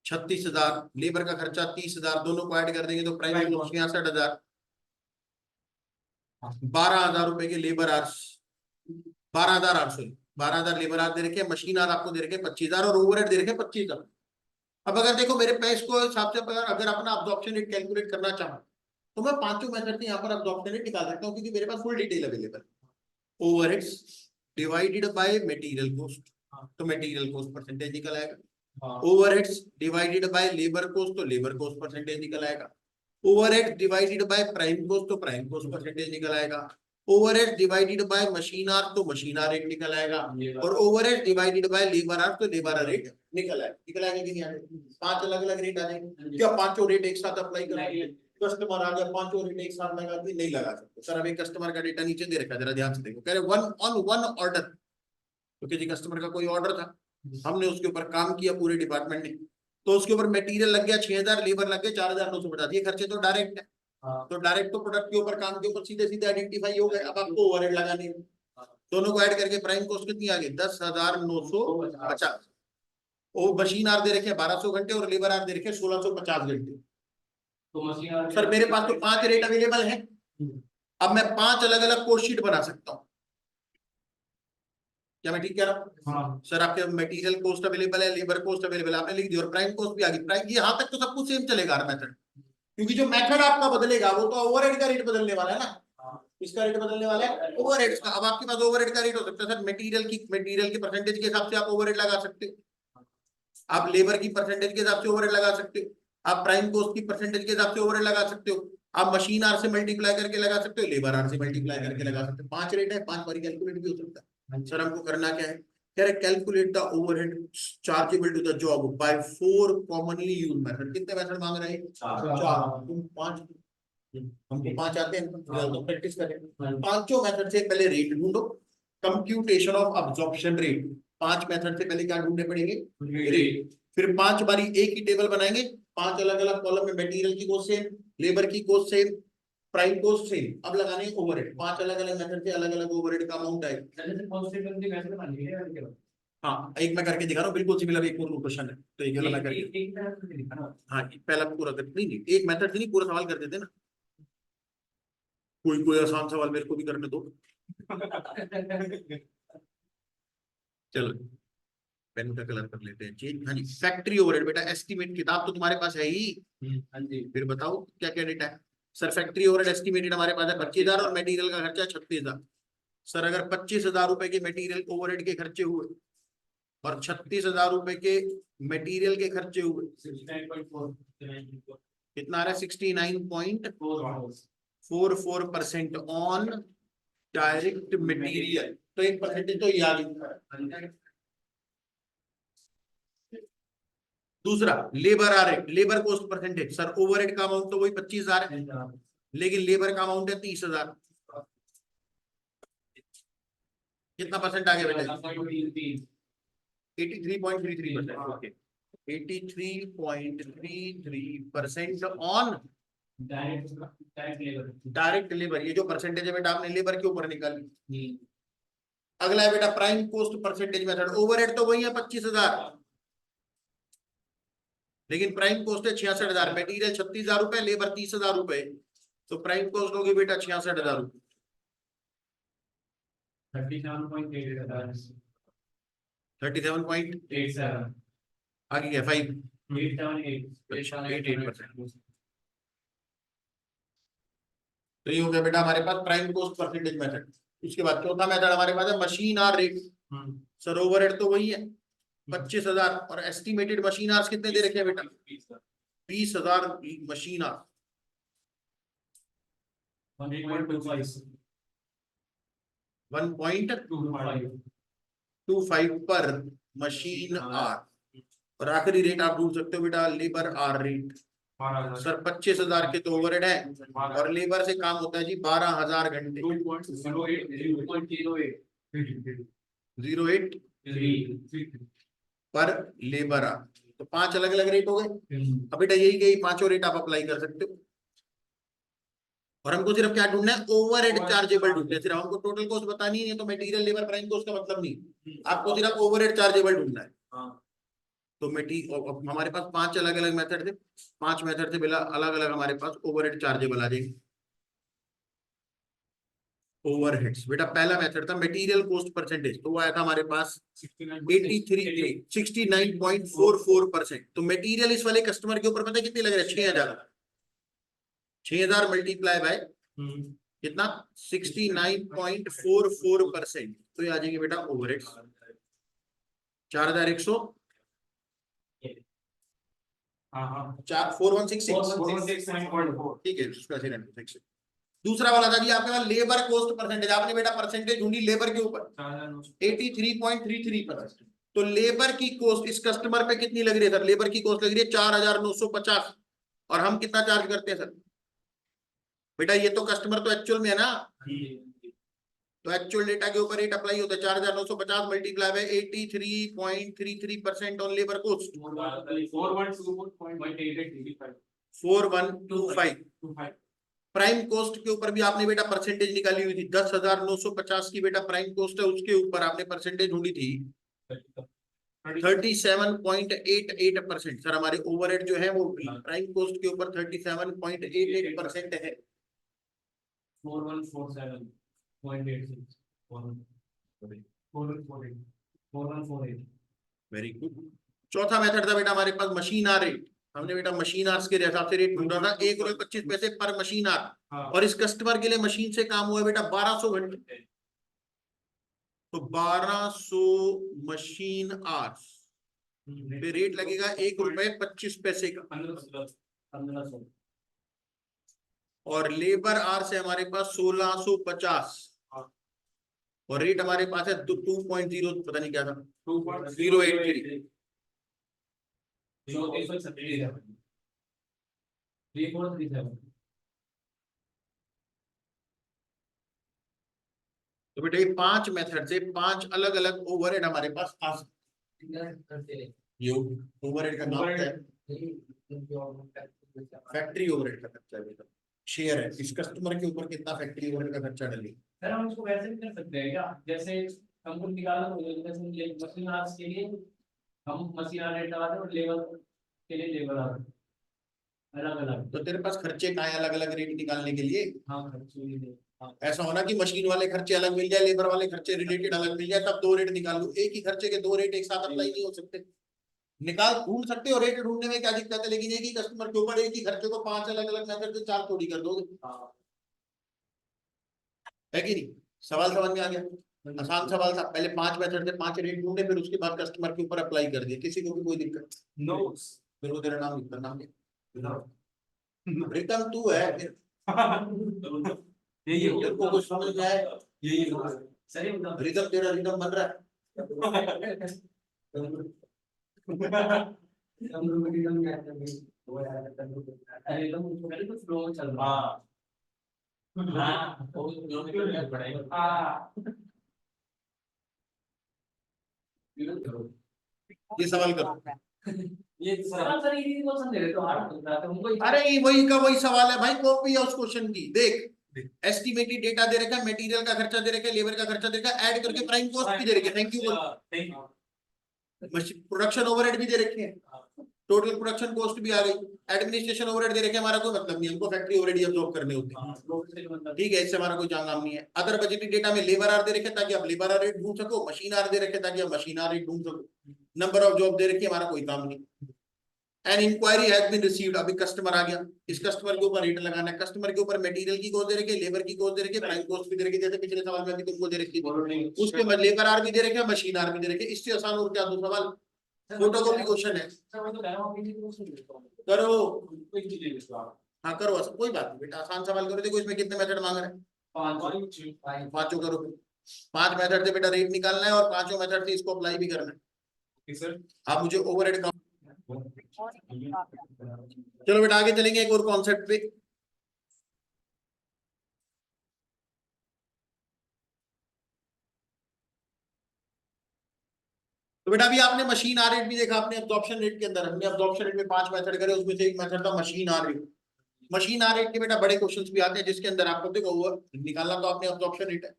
36,000, लेबर का खर्चा 30,000, दोनों को ऐड कर देंगे तो प्राइस 66,000, 12,000 रुपए के लेबर आवर्स, 12,000 लेबर आवर्स दे रखे, मशीन आवर्स आपको दे रखे 25,000 और ओवरहेड दे रखे 25,000। अब अगर देखो मेरे पैसे को हिसाब से अगर अपना अब्जॉर्प्शन रेट कैलकुलेट करना चाहूँ, तो मैं पांचों मेथड से यहाँ पर अब्जॉर्प्शन रेट निकाल सकता हूँ, क्योंकि मेरे पास full detail available. Overheads divided by material cost, तो मटेरियल कॉस्ट परसेंटेज निकल आएगा। Overheads divided by labour cost, तो लेबर कॉस्ट परसेंटेज निकल आएगा। Overhead divided by prime cost, तो प्राइम कॉस्ट परसेंटेज निकल आएगा। Overhead divided by machine hour तो मशीन आवर रेट निकल आएगा, और overhead divided by labour hour तो लेबर आवर रेट निकल आएगा कि नहीं आएगा? 5 अलग अलग रेट आ जाएंगे। क्या पांचों रेट एक साथ अप्लाई करेंगे? कस्टमर आ गया, पांचों रेट एक साथ लगा दिए, नहीं लगा सकते सर। अभी कस्टमर का डेटा नीचे दे रखा है, जरा ध्यान से देखो। कह रहे वन ऑर्डर, क्योंकि जी कस्टमर का कोई ऑर्डर था, हमने उसके ऊपर काम किया पूरे डिपार्टमेंट ने, तो उसके ऊपर मटेरियल लग गया 6000, लेबर लग गए 4950। ये खर्चे तो डायरेक्ट है, तो डायरेक्ट तो प्रोडक्ट के ऊपर, काम के ऊपर सीधे सीधे आइडेंटिफाई हो गए। अब आपको ओवरहेड लगाने हैं, दोनों को ऐड करके प्राइम कॉस्ट कितनी आ गई? 10,950। वो मशीन आर दे रखे 1200 घंटे और लेबर आर दे रखे 1650 घंटे। तो मशीन सर मेरे पास तो 5 रेट अवेलेबल है, अब मैं 5 अलग अलग कोड शीट बना सकता हूँ। क्या मैं ठीक कह रहा हूँ? हाँ। सर आपके मटेरियल कॉस्ट अवेलेबल है, लेबर कॉस्ट अवेलेबल है, आपने लिख दिया, और प्राइम कॉस्ट भी आ गई। प्राइम यहाँ तक तो सब कुछ सेम चलेगा हर मेथड, क्योंकि जो मेथड आपका बदलेगा वो तो ओवरहेड का रेट बदलने वाला है ना। इसका रेट बदलने वाला है ओवरहेड का। अब आपके पास ओवरहेड का रेट हो सकता है सर मटेरियल की परसेंटेज के हिसाब से आप ओवरहेड लगा सकते हो, आप लेबर की परसेंटेज के हिसाब से ओवरहेड लगा सकते हो, आप प्राइम कॉस्ट की परसेंटेज के हिसाब से ओवरहेड लगा सकते हो, आप मशीन आर से मल्टीप्लाई करके लगा सकते हो, लेबर आर से मल्टीप्लाई करके लगा सकते हो। 5 रेट है, 5 बार कैलकुलेट भी हो सकता है। सर हमको करना क्या है? कह रहे calculate the overhead chargeable to the job by 4 commonly used method. कितने मेथड मांग रहे हैं? 4। तुम 5, हमको 5 आते हैं तो प्रैक्टिस करें। पांचों मेथड से पहले रेट ढूंढो, computation of absorption rate. 5 method से पहले क्या ढूंढने पड़ेंगे? रेट। फिर 5 बारी एक ही टेबल बनाएंगे, 5 अलग अलग कॉलम में मटेरियल की कॉस्ट सेम, लेबर की cost same, prime cost same. अब लगाने ओवरहेड, 5 अलग अलग मेथड से अलग अलग ओवरहेड का अमाउंट आएगा। हाँ एक मैं करके दिखा रहा हूँ, बिल्कुल सिमिलर। एक और क्वेश्चन है तो एक मैं करके, हाँ पहला पूरा कर, नहीं एक मेथड से नहीं पूरा सवाल कर देते ना, कोई कोई आसान सवाल मेरे को भी करने दो। चलो पेन का कलर कर लेते हैं चेंज। हाँ जी, फैक्ट्री ओवरहेड बेटा एस्टिमेट किताब तो तुम्हारे पास है ही। हाँ जी, फिर बताओ क्या क्या डेटा है? सर फैक्ट्री ओवरहेड एस्टिमेटेड हमारे पास है 25,000 और मटेरियल का खर्चा 36,000। सर अगर 25,000 रुपए के मटेरियल ओवरहेड के खर्चे हुए और 36,000 रुपए के मटेरियल के खर्चे हुए, कितना आ रहा है? 69.44% ऑन डायरेक्ट मटेरियल। तो एक परसेंटेज तो ये आ गई। दूसरा लेबर आ रहे, labour cost percentage. Sir overhead का अमाउंट तो वही 25,000 है, लेकिन लेबर का अमाउंट है 30,000। कितना परसेंट आ गया बेटा? 83.33%। Okay 83.33% on direct labour. ये जो परसेंटेज है बेटा आपने लेबर के ऊपर निकाली। अगला है बेटा prime cost percentage method. Overhead तो वही है 25,000, लेकिन प्राइम कॉस्ट है 66,000। मटेरियल 36,000 रुपए, लेबर 30,000 रुपए, तो प्राइम कॉस्ट होगी बेटा 66,000 रुपए। 37.87 आगे क्या? 5.88%। तो ये हो गया बेटा हमारे पास प्राइम कॉस्ट परसेंटेज मेथड। उसके बाद चौथा मेथड हमारे पास है machine hour rate. Sir overhead तो वही है 25,000 और एस्टिमेटेड मशीन आवर्स कितने दे रखे हैं बेटा? 20,000 मशीन आवर। 1.25 पर मशीन आर। और आखिरी रेट आप ढूंढ सकते हो बेटा लेबर आर रेट। सर 25,000 के तो ओवरहेड है और लेबर से काम होता है जी 12,000 घंटे। 0.08 पर लेबर आर। तो 5 अलग अलग रेट हो गए। अब बेटा यही गई 5 रेट आप अप्लाई कर सकते हो, और हमको सिर्फ क्या ढूंढना है? ओवरहेड चार्जेबल ढूंढना है। सिर्फ हमको टोटल कॉस्ट बतानी है, तो मटेरियल लेबर प्राइम कॉस्ट का मतलब नहीं, आपको सिर्फ ओवरहेड चार्जेबल ढूंढना है। तो हमारे पास 5 अलग अलग मेथड थे, 5 मेथड से बिना अलग अलग हमारे पास ओवरहेड चार्जेबल आ जाएंगे। ओवरहेड्स बेटा पहला मेथड था मटेरियल कॉस्ट परसेंटेज, तो वो आया था हमारे पास 69.44%। तो मटेरियल इस वाले कस्टमर के ऊपर पता है कितने लग रहे हैं? 6,000। 6,000 मल्टीप्लाई बाय कितना? 69.44%। तो ये आ जाएंगे बेटा ओवरहेड्स 4,100 4166। ठीक है, दूसरा वाला था जी आपके पास लेबर कॉस्ट परसेंटेज, आपने बेटा परसेंटेज ढूंढी लेबर के ऊपर 83.33%। तो लेबर की कॉस्ट इस कस्टमर पे कितनी लग रही है सर? लेबर की कॉस्ट लग रही है 4,950, और हम कितना चार्ज करते हैं सर? बेटा ये तो कस्टमर तो एक्चुअल में है ना, तो एक्चुअल डेटा के ऊपर रेट अप्लाई होता है 4,950 multiply by 83.33% on labour cost 4125। Prime cost के ऊपर भी आपने बेटा परसेंटेज निकाली हुई थी, 10,950 की बेटा प्राइम कॉस्ट है, उसके ऊपर आपने परसेंटेज ढूंढी थी 37.88%। सर हमारे ओवरहेड जो है वो प्राइम कॉस्ट के ऊपर 37.88% है। 4147.86 वेरी गुड। चौथा मेथड था बेटा हमारे पास मशीन आर रेट। हमने बेटा मशीन आवर्स के हिसाब से रेट ढूंढा था, 1 रुपये 25 पैसे पर मशीन आर, और इस कस्टमर के लिए मशीन से काम हुआ है बेटा 1200 घंटे, तो 1200 मशीन आवर्स पे रेट लगेगा 1 रुपये 25 पैसे का। 1500 और लेबर आर से हमारे पास 1650, और रेट हमारे पास है 2.0 पता नहीं क्या था 083। तो बेटा ये 5 मेथड से 5 अलग अलग ओवरहेड हमारे पास आ सकते हैं। ये ओवरहेड का नाम क्या है? फैक्ट्री ओवरहेड का खर्चा है बेटा, शेयर है इस कस्टमर के ऊपर कितना फैक्ट्री ओवरहेड का खर्चा डले। सर हम इसको वैसे भी कर सकते हैं क्या, जैसे हमको निकालना हो जैसे मशीन आवर्स के लिए हम मशीन आवर रेट लगाते हैं और लेबर के लिए लेबर आवर अलग अलग। तो तेरे पास खर्चे कहाँ है अलग अलग रेट निकालने के लिए? हाँ खर्चे ऐसा होना कि मशीन वाले खर्चे अलग मिल जाए, लेबर वाले खर्चे रिलेटेड अलग मिल जाए, तब 2 रेट निकाल लो। एक ही खर्चे के 2 रेट एक साथ अप्लाई नहीं हो सकते। निकाल ढूंढ सकते हो, रेट ढूंढने में क्या दिक्कत है, लेकिन एक ही कस्टमर के ऊपर एक ही खर्चे को 5 अलग अलग मेथड से 4 थोड़ी कर दोगे, है कि नहीं? सवाल समझ में आ गया? आसान सवाल था, पहले 5 मेथड से 5 रेट ढूंढे, फिर उसके बाद कस्टमर के ऊपर अप्लाई कर दिए, किसी को भी कोई दिक्कत? नो फिर वो तेरा नाम लिखता, नाम रिटर्न तू है फिर। यही तेरे को कुछ समझ में आए? यही सही बता रिदम तेरा रिदम बन रहा है। अरे तो पहले तो फ्लो चल रहा है। हाँ वो दोनों पड़ेगा। हाँ ये सवाल करो। ये सर ये क्वेश्चन दे रहे तो हार्ड होता है तो हमको अरे ये वही का वही सवाल है भाई, कॉपी है उस क्वेश्चन की। देख एस्टिमेटेड डेटा दे रखा है, मटेरियल का खर्चा दे रखा है, लेबर का खर्चा दे रखा है, ऐड करके प्राइम कॉस्ट भी दे रखी है। Thank you. प्रोडक्शन ओवरहेड भी दे रखे हैं, टोटल प्रोडक्शन कॉस्ट भी आ गई, एडमिनिस्ट्रेशन ओवरहेड दे रखे, हमारा कोई मतलब नहीं, हमको फैक्ट्री ओवरहेड अब्सॉर्ब करने होते हैं, ठीक है, इससे हमारा कोई काम नहीं है। अदर बजटेड डेटा में लेबर आर दे रखे ताकि आप लेबर आर रेट ढूंढ सको, मशीन आर दे रखे ताकि आप मशीन आर रेट ढूंढ सको, नंबर ऑफ जॉब दे रखी, हमारा कोई काम नहीं। An inquiry has been received, अभी कस्टमर आ गया, इस कस्टमर के ऊपर रेट लगाना है, कस्टमर के ऊपर मटेरियल की कॉस्ट दे रखी है, लेबर की कॉस्ट दे रखी है, प्राइम कॉस्ट भी दे रखी है, जैसे पिछले सवाल में अभी तुमको दे रखी थी, उसके बाद लेबर आर भी दे रखे हैं, मशीन आर भी दे रखे हैं। इससे आसान और क्या दो सवाल? फोटोकॉपी क्वेश्चन है, करो। हाँ करो, कोई बात नहीं बेटा, आसान सवाल करो। देखो इसमें कितने मेथड मांग रहे हैं? पांचों करो। 5 मेथड से बेटा रेट निकालना है और 5 मेथड से इसको अप्लाई भी करना है। आप मुझे ओवरहेड का, चलो बेटा आगे चलेंगे एक और कॉन्सेप्ट पे। तो बेटा अभी आपने मशीन आर रेट भी देखा, आपने अब्जॉर्प्शन रेट के अंदर हमने अब्जॉर्प्शन रेट में 5 मेथड करे, उसमें से एक मेथड था machine hour rate. Machine hour rate के बेटा बड़े क्वेश्चंस भी आते हैं, जिसके अंदर आपको देखो वो निकालना तो आपने अब्जॉर्प्शन रेट है,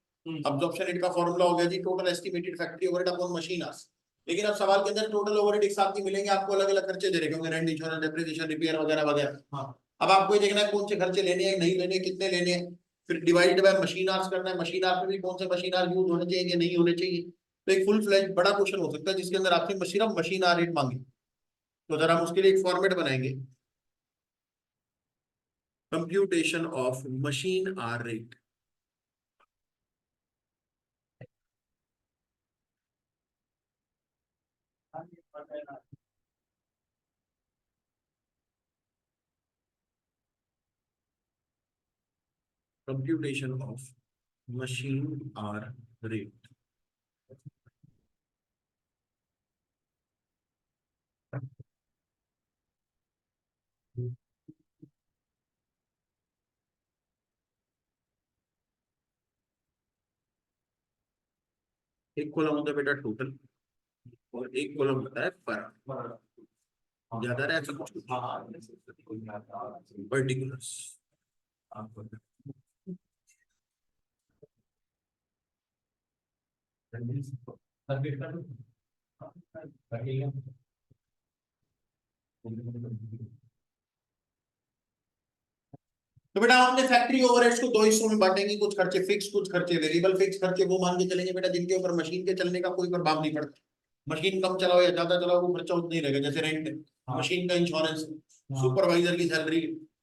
अब्जॉर्प्शन रेट का फॉर्मूला हो गया जी total estimated factory overhead upon machine hours. लेकिन अब सवाल के अंदर टोटल ओवरहेड एक साथ नहीं मिलेंगे, आपको अलग अलग खर्चे दे रखे होंगे, रेंट, इंश्योरेंस, डेप्रिसिएशन, रिपेयर वगैरह वगैरह। अब आपको ये देखना है कौन से खर्चे लेने हैं, नहीं लेने, कितने लेने हैं, फिर डिवाइडेड बाय मशीन आवर्स करना है, मशीन आवर्स में भी कौन से मशीन आवर्स यूज होने चाहिए नहीं होने चाहिए। तो एक फुल फ्लैज बड़ा क्वेश्चन हो सकता है जिसके अंदर आपसे सिर्फ मशीन आवर रेट मांगे। तो जरा हम उसके लिए एक फॉर्मेट बनाएंगे, computation of machine hour rate. computation of machine hour rate. एक कॉलम होता है बेटा टोटल और एक कॉलम होता है पर, ज्यादा रहा ऐसा कुछ पर्टिकुलर्स। तो बेटा हमने फैक्ट्री ओवरहेड्स को दो हिस्सों में बांटेंगे, कुछ खर्चे फिक्स, कुछ खर्चे वेरिएबल। फिक्स खर्चे वो मान के चलेंगे बेटा जिनके ऊपर मशीन के चलने का कोई प्रभाव नहीं पड़ता। मशीन कम चलाओ या ज्यादा चलाओ वो खर्चा उतना ही रहेगा, जैसे रेंट, मशीन का इंश्योरेंस, सुपरवाइजर की सैलरी,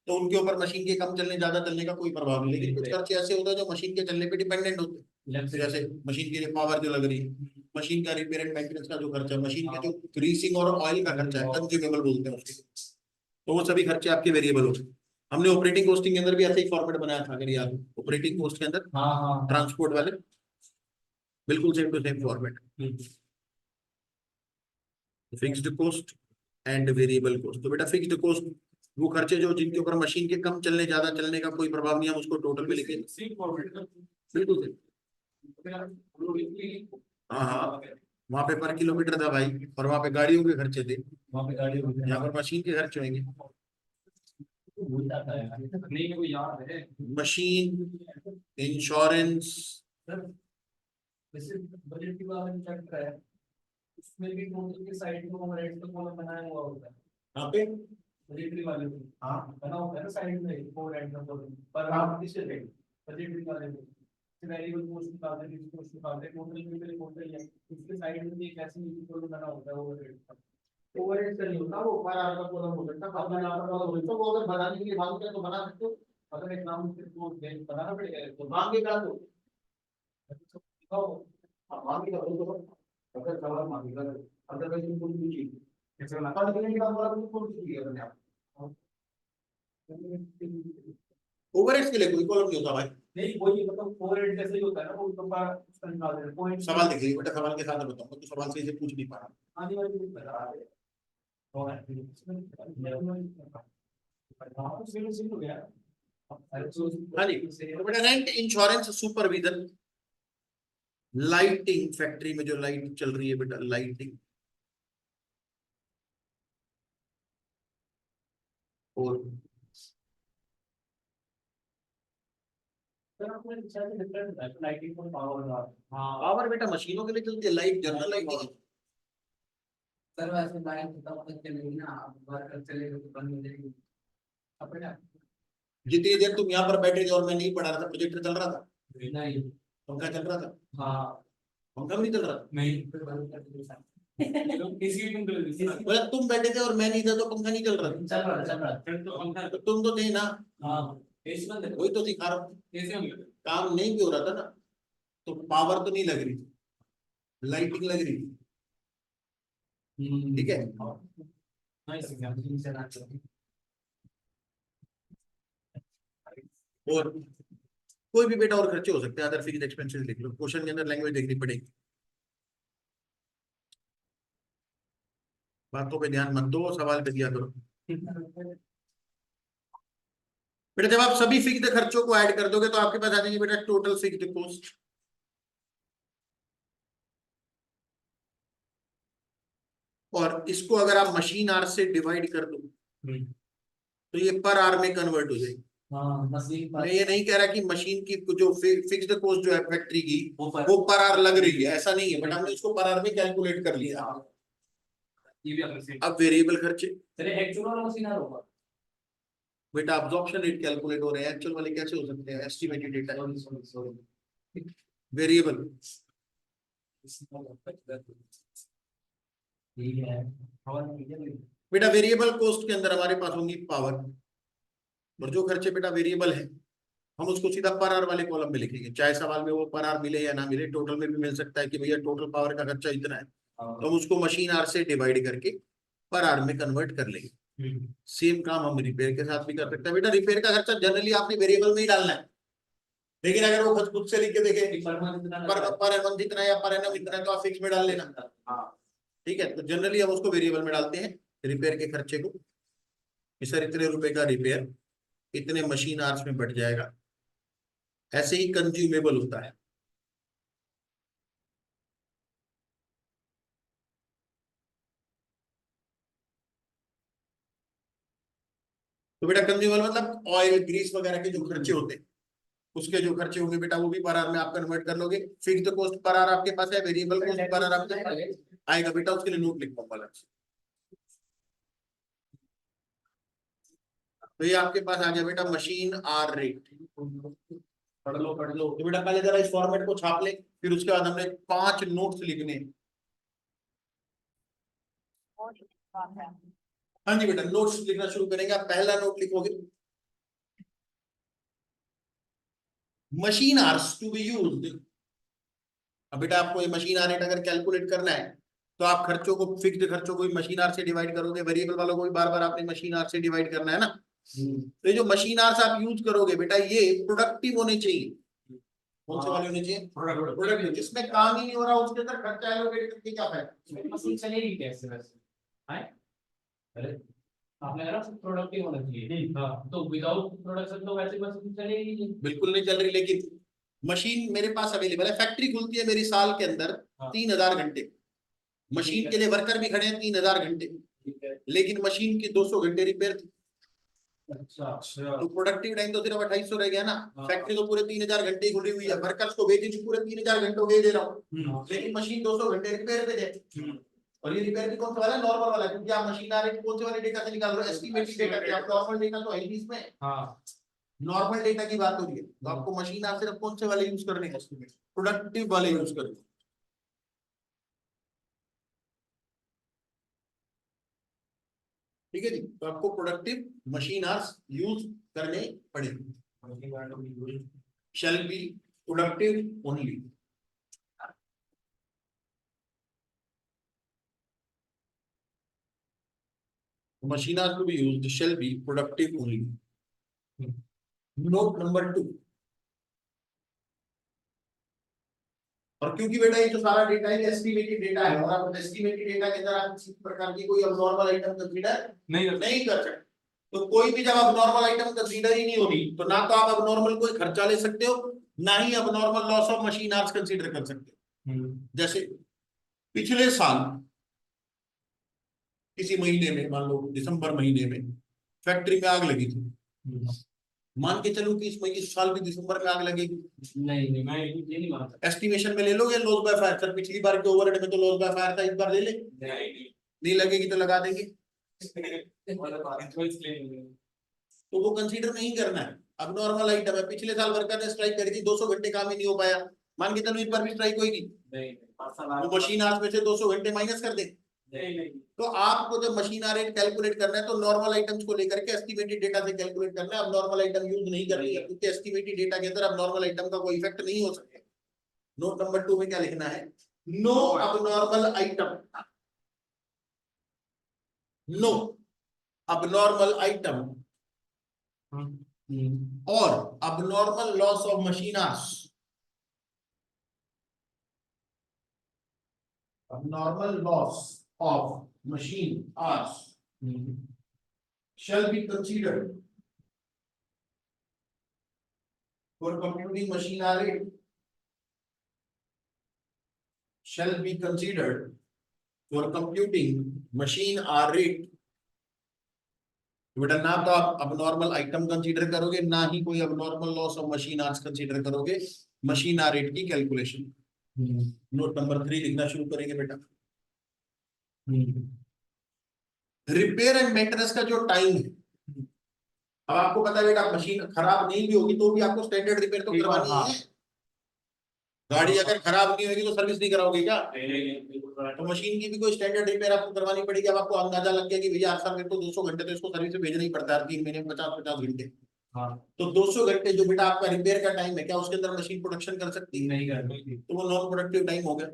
तो उनके ऊपर मशीन के कम चलने ज्यादा चलने का कोई प्रभाव नहीं। लेकिन कुछ खर्चे ऐसे होते हैं जो मशीन के चलने पे डिपेंडेंट होते हैं, जैसे मशीन के लिए पावर जो लग रही है, मशीन का रिपेयर एंड मेंटेनेंस का जो खर्चा, मशीन के जो ग्रीसिंग और ऑयल का खर्चा है, कंज्यूमेबल बोलते हैं उसको, तो वो सभी खर्चे आपके वेरिएबल होते हैं। हमने ऑपरेटिंग कॉस्टिंग के अंदर भी ऐसे ही फॉर्मेट बनाया था, अगर याद, ऑपरेटिंग कॉस्ट के अंदर ट्रांसपोर्ट वाले बिल्कुल same to same format, fixed cost and variable cost. तो बेटा फिक्स्ड कॉस्ट वो खर्चे जो जिनके ऊपर मशीन के कम चलने ज्यादा चलने का कोई प्रभाव नहीं, हम उसको टोटल में लिखेंगे बिल्कुल सेम। हाँ हाँ, वहां पे पर किलोमीटर था भाई, और वहां पे गाड़ियों के खर्चे थे, यहाँ पर मशीन के खर्चे होंगे। मशीन इंश्योरेंस, बजट की बात चेक करा है, उसमें भी टोटल के साइड में ओवरहेड का कॉलम बनाया हुआ होता है। यहाँ पे बजटरी वाले में हाँ बना होता है ना साइड में ओवरहेड का कॉलम, पर आप किससे लेंगे बजटरी वाले में वेरिएबल कॉस्ट निकालते हैं, फिक्स्ड कॉस्ट निकालते हैं, टोटल के लिए टोटल है, उसके साइड में भी एक ऐसे ही कॉलम बना होता है ओवरहेड का। ओवरहेड का नहीं होता वो पर आर का कॉलम हो सकता है, अब बना का कॉलम होता है, वो अगर बनाने के लिए मांगते हैं तो बना सकते हो, अगर एक नाम से वो बनाना पड़ेगा तो मांगेगा तो मांगेगा तो अगर सवाल मांगेगा अदरवाइज उनको कुछ नहीं ऐसा ना कर देने का बोला तो कौन सी है आप ओवरहेड्स के लिए कोई कॉलम नहीं होता भाई। नहीं वही मतलब ओवरहेड जैसे ही होता है ना वो तो बार उसका निकाल देना पॉइंट। सवाल देखिए बेटा, सवाल के साथ मैं बताऊंगा, तो सवाल से इसे पूछ नहीं पा रहा। आने वाली कुछ बता रहे और हो गया। हाँ जी, तो बेटा rent, insurance, supervision, lighting, factory में जो लाइट चल रही है बेटा, लाइटिंग, और पावर बेटा मशीनों के लिए चलती है, लाइट जनरल लाइटिंग है। सर वैसे लाइट तब तक चलेगी ना, वर्कर चलेगा तो बंद हो जाएगी अपना। जितनी देर तुम यहाँ पर बैठे थे और मैं नहीं पढ़ा रहा था, प्रोजेक्टर चल रहा था, नहीं पंखा चल रहा था, हाँ पंखा भी नहीं चल रहा था, नहीं फिर बंद कर दिया किसी भी मतलब तुम बैठे थे और मैं नहीं था तो पंखा नहीं चल रहा था, चल रहा फिर तो पंखा तो तुम तो थे ना। हाँ एसी बंद है, वही तो दिखा रहा हूँ, कैसे होंगे काम नहीं भी हो रहा था ना, तो पावर तो नहीं लग रही थी, लाइटिंग लग रही थी, ठीक है। और कोई भी बेटा और खर्चे हो सकते हैं, अदर फिक्स्ड एक्सपेंसेस लिख लो, क्वेश्चन के अंदर लैंग्वेज देखनी पड़ेगी, बातों पे ध्यान मत दो, सवाल पे दिया करो बेटा। जब आप सभी फिक्स्ड खर्चों को ऐड कर दोगे तो आपके पास आ जाएंगे बेटा टोटल फिक्स्ड कॉस्ट, और इसको अगर आप मशीन आर से डिवाइड कर दो तो ये पर आर में कन्वर्ट हो जाएगी। मैं ये नहीं कह रहा कि मशीन की जो फिक्स्ड कॉस्ट जो है फैक्ट्री की वो पर आर लग रही है, ऐसा नहीं है, बट हमने इसको पर आर में कैलकुलेट कर लिया। अब वेरिएबल खर्चे बेटा अब्जॉर्प्शन रेट कैलकुलेट हो रहे हैं, एक्चुअल वाले कैसे हो सकते हैं, एस्टिमेटेड डेटा वेरिएबल। बेटा वेरिएबल कॉस्ट के अंदर हमारे पास होंगी पावर, और जो खर्चे बेटा वेरिएबल है हम उसको सीधा पर आर वाले कॉलम में लिखेंगे, चाहे सवाल में वो पर आर मिले या ना मिले, टोटल में भी मिल सकता है कि भैया टोटल पावर का खर्चा इतना है, तो हम उसको मशीन आर से डिवाइड करके पर आर में कन्वर्ट कर लेंगे। सेम काम हम रिपेयर के साथ भी कर सकते हैं बेटा, रिपेयर का खर्चा जनरली आपने वेरिएबल में ही डालना है, लेकिन अगर वो खुद से लिख के देखे पर मंथ इतना पर एनम इतना या पर एनम इतना, तो आप फिक्स में डाल लेना। हाँ ठीक है, तो जनरली हम उसको वेरिएबल में डालते हैं रिपेयर के खर्चे को कि सर इतने रुपए का रिपेयर इतने मशीन आवर्स में बढ़ जाएगा। ऐसे ही कंज्यूमेबल होता है। तो बेटा कंज्यूमेबल मतलब ऑयल ग्रीस वगैरह के जो खर्चे होते हैं, उसके जो खर्चे होंगे बेटा वो भी पर आवर में आप कन्वर्ट कर लोगे। फिक्स्ड कॉस्ट पर आवर आपके पास है, वेरिएबल कॉस्ट पर आवर आपके आएगा बेटा, उसके लिए नोट लिख पाऊंगा। तो ये आपके पास आ गया बेटा मशीन आर रेट। पढ़ लो तो बेटा पहले जरा इस फॉर्मेट को छाप ले, फिर उसके बाद हमने 5 नोट्स लिखने हैं। हाँ जी बेटा, नोट्स लिखना शुरू करेंगे। आप पहला नोट लिखोगे machine hours to be used. अब बेटा आपको ये मशीन आवर रेट अगर कैलकुलेट करना है तो आप खर्चों को, फिक्स्ड खर्चों को भी मशीन आवर से डिवाइड करोगे, वेरिएबल वालों को भी बार बार आपने मशीन आवर से डिवाइड करना है ना। तो ये जो मशीन आवर्स आप यूज करोगे बेटा ये प्रोडक्टिव होने चाहिए। कौन से वाले होने चाहिए? प्रोडक्टिव। जिसमें काम ही नहीं हो रहा उसके अंदर खर्चा एलोकेट करके क्या फायदा? मशीन चलेगी कैसे वैसे? हैं? अरे आपने कहा प्रोडक्टिव होना चाहिए। हाँ तो विदाउट प्रोडक्शन तो वैसे मशीन चलेगी नहीं। बिल्कुल नहीं चल रही, लेकिन मशीन मेरे पास अवेलेबल है। फैक्ट्री खुलती है मेरी साल के अंदर 3000 घंटे, मशीन के लिए वर्कर भी खड़े हैं 3000 घंटे, लेकिन मशीन की 200 घंटे रिपेयर थी। अच्छा अच्छा। तो प्रोडक्टिव टाइम तो सिर्फ 2800 रह गया ना। फैक्ट्री तो पूरे 3000 घंटे खुली हुई है, वर्कर्स को वेजेज पूरे 3000 घंटों के दे रहा हूँ, लेकिन मशीन 200 घंटे रिपेयर पे दे। और ये रिपेयर भी कौन सा वाला है? नॉर्मल वाला, क्योंकि आप मशीन आ रही कौन से वाले डेटा से निकाल रहे हो? एस्टिमेटेड डेटा से। आप नॉर्मल डेटा तो है ही इसमें। हाँ नॉर्मल डेटा की बात हो रही है, तो आपको मशीन आप सिर्फ कौन से वाले यूज करने हैं? प्रोडक्टिव वाले यूज करने। ठीक है जी, तो आपको प्रोडक्टिव मशीन आवर्स यूज करने पड़ेंगे। Shall be productive only. Machine hours to be used shall be productive only. Note number 2। और क्योंकि बेटा ये जो सारा डेटा है एस्टिमेटेड डेटा है, और आप एस्टिमेटेड डेटा के अंदर आप किसी प्रकार की कोई अबनॉर्मल आइटम कंसीडर नहीं कर सकते। तो कोई भी जब अबनॉर्मल आइटम कंसीडर ही नहीं होगी तो ना तो आप अबनॉर्मल कोई खर्चा ले सकते हो, ना ही abnormal loss of machine hours consider कर सकते हो। जैसे पिछले साल किसी महीने में, मान लो दिसंबर महीने में फैक्ट्री में आग लगी थी, मान के चलो कि इस साल भी दिसंबर में आग लगेगी। नहीं मैं ये नहीं मानता। एस्टिमेशन में ले लोगे लॉस बाय फायर? सर पिछली बार के ओवरहेड में तो लॉस बाय फायर था, इस बार ले ले। नहीं लगेगी तो लगा देंगे। तो वो कंसीडर नहीं करना है। अब नॉर्मल आइटम है, पिछले साल वर्कर ने स्ट्राइक करी थी, 200 घंटे काम ही नहीं हो पाया, मान के चलो इस बार भी स्ट्राइक होगी, वो मशीन आवर्स में से 200 घंटे माइनस कर दे। तो आपको जब मशीन आवर रेट कैलकुलेट करना है तो नॉर्मल आइटम्स को लेकर के एस्टिमेटेड डेटा से कैलकुलेट करना है। अब नॉर्मल आइटम यूज नहीं करनी है, क्योंकि एस्टिमेटेड डेटा के अंदर अब नॉर्मल आइटम का कोई इफेक्ट नहीं हो सकता। नोट नंबर 2 में क्या लिखना है? No abnormal item, no abnormal item और abnormal loss of machine hours, abnormal loss of machine hours shall be considered for computing machine hour rate, shall be considered for computing machine hour rate। बेटा ना तो आप abnormal item consider करोगे, ना ही कोई abnormal loss of machine hours consider करोगे machine hour rate की calculation. Note number 3 लिखना शुरू करेंगे बेटा। रिपेयर एंड मेंटेनेंस का जो टाइम है, अब आपको पता है बेटा मशीन खराब नहीं भी होगी तो भी आपको स्टैंडर्ड रिपेयर तो करवानी है। गाड़ी अगर खराब नहीं होगी तो सर्विस नहीं कराओगे क्या? तो मशीन की भी कोई स्टैंडर्ड रिपेयर आपको करवानी पड़ेगी। अब आपको अंदाजा लग गया कि भैया हर साल मेरे को 200 घंटे तो इसको सर्विस में भेजना ही पड़ता है, 3 महीने में 50-50 घंटे। तो 200 घंटे जो बेटा आपका रिपेयर का टाइम है, क्या उसके अंदर मशीन प्रोडक्शन कर सकती है? नहीं कर सकती, तो वो नॉन प्रोडक्टिव टाइम हो गया।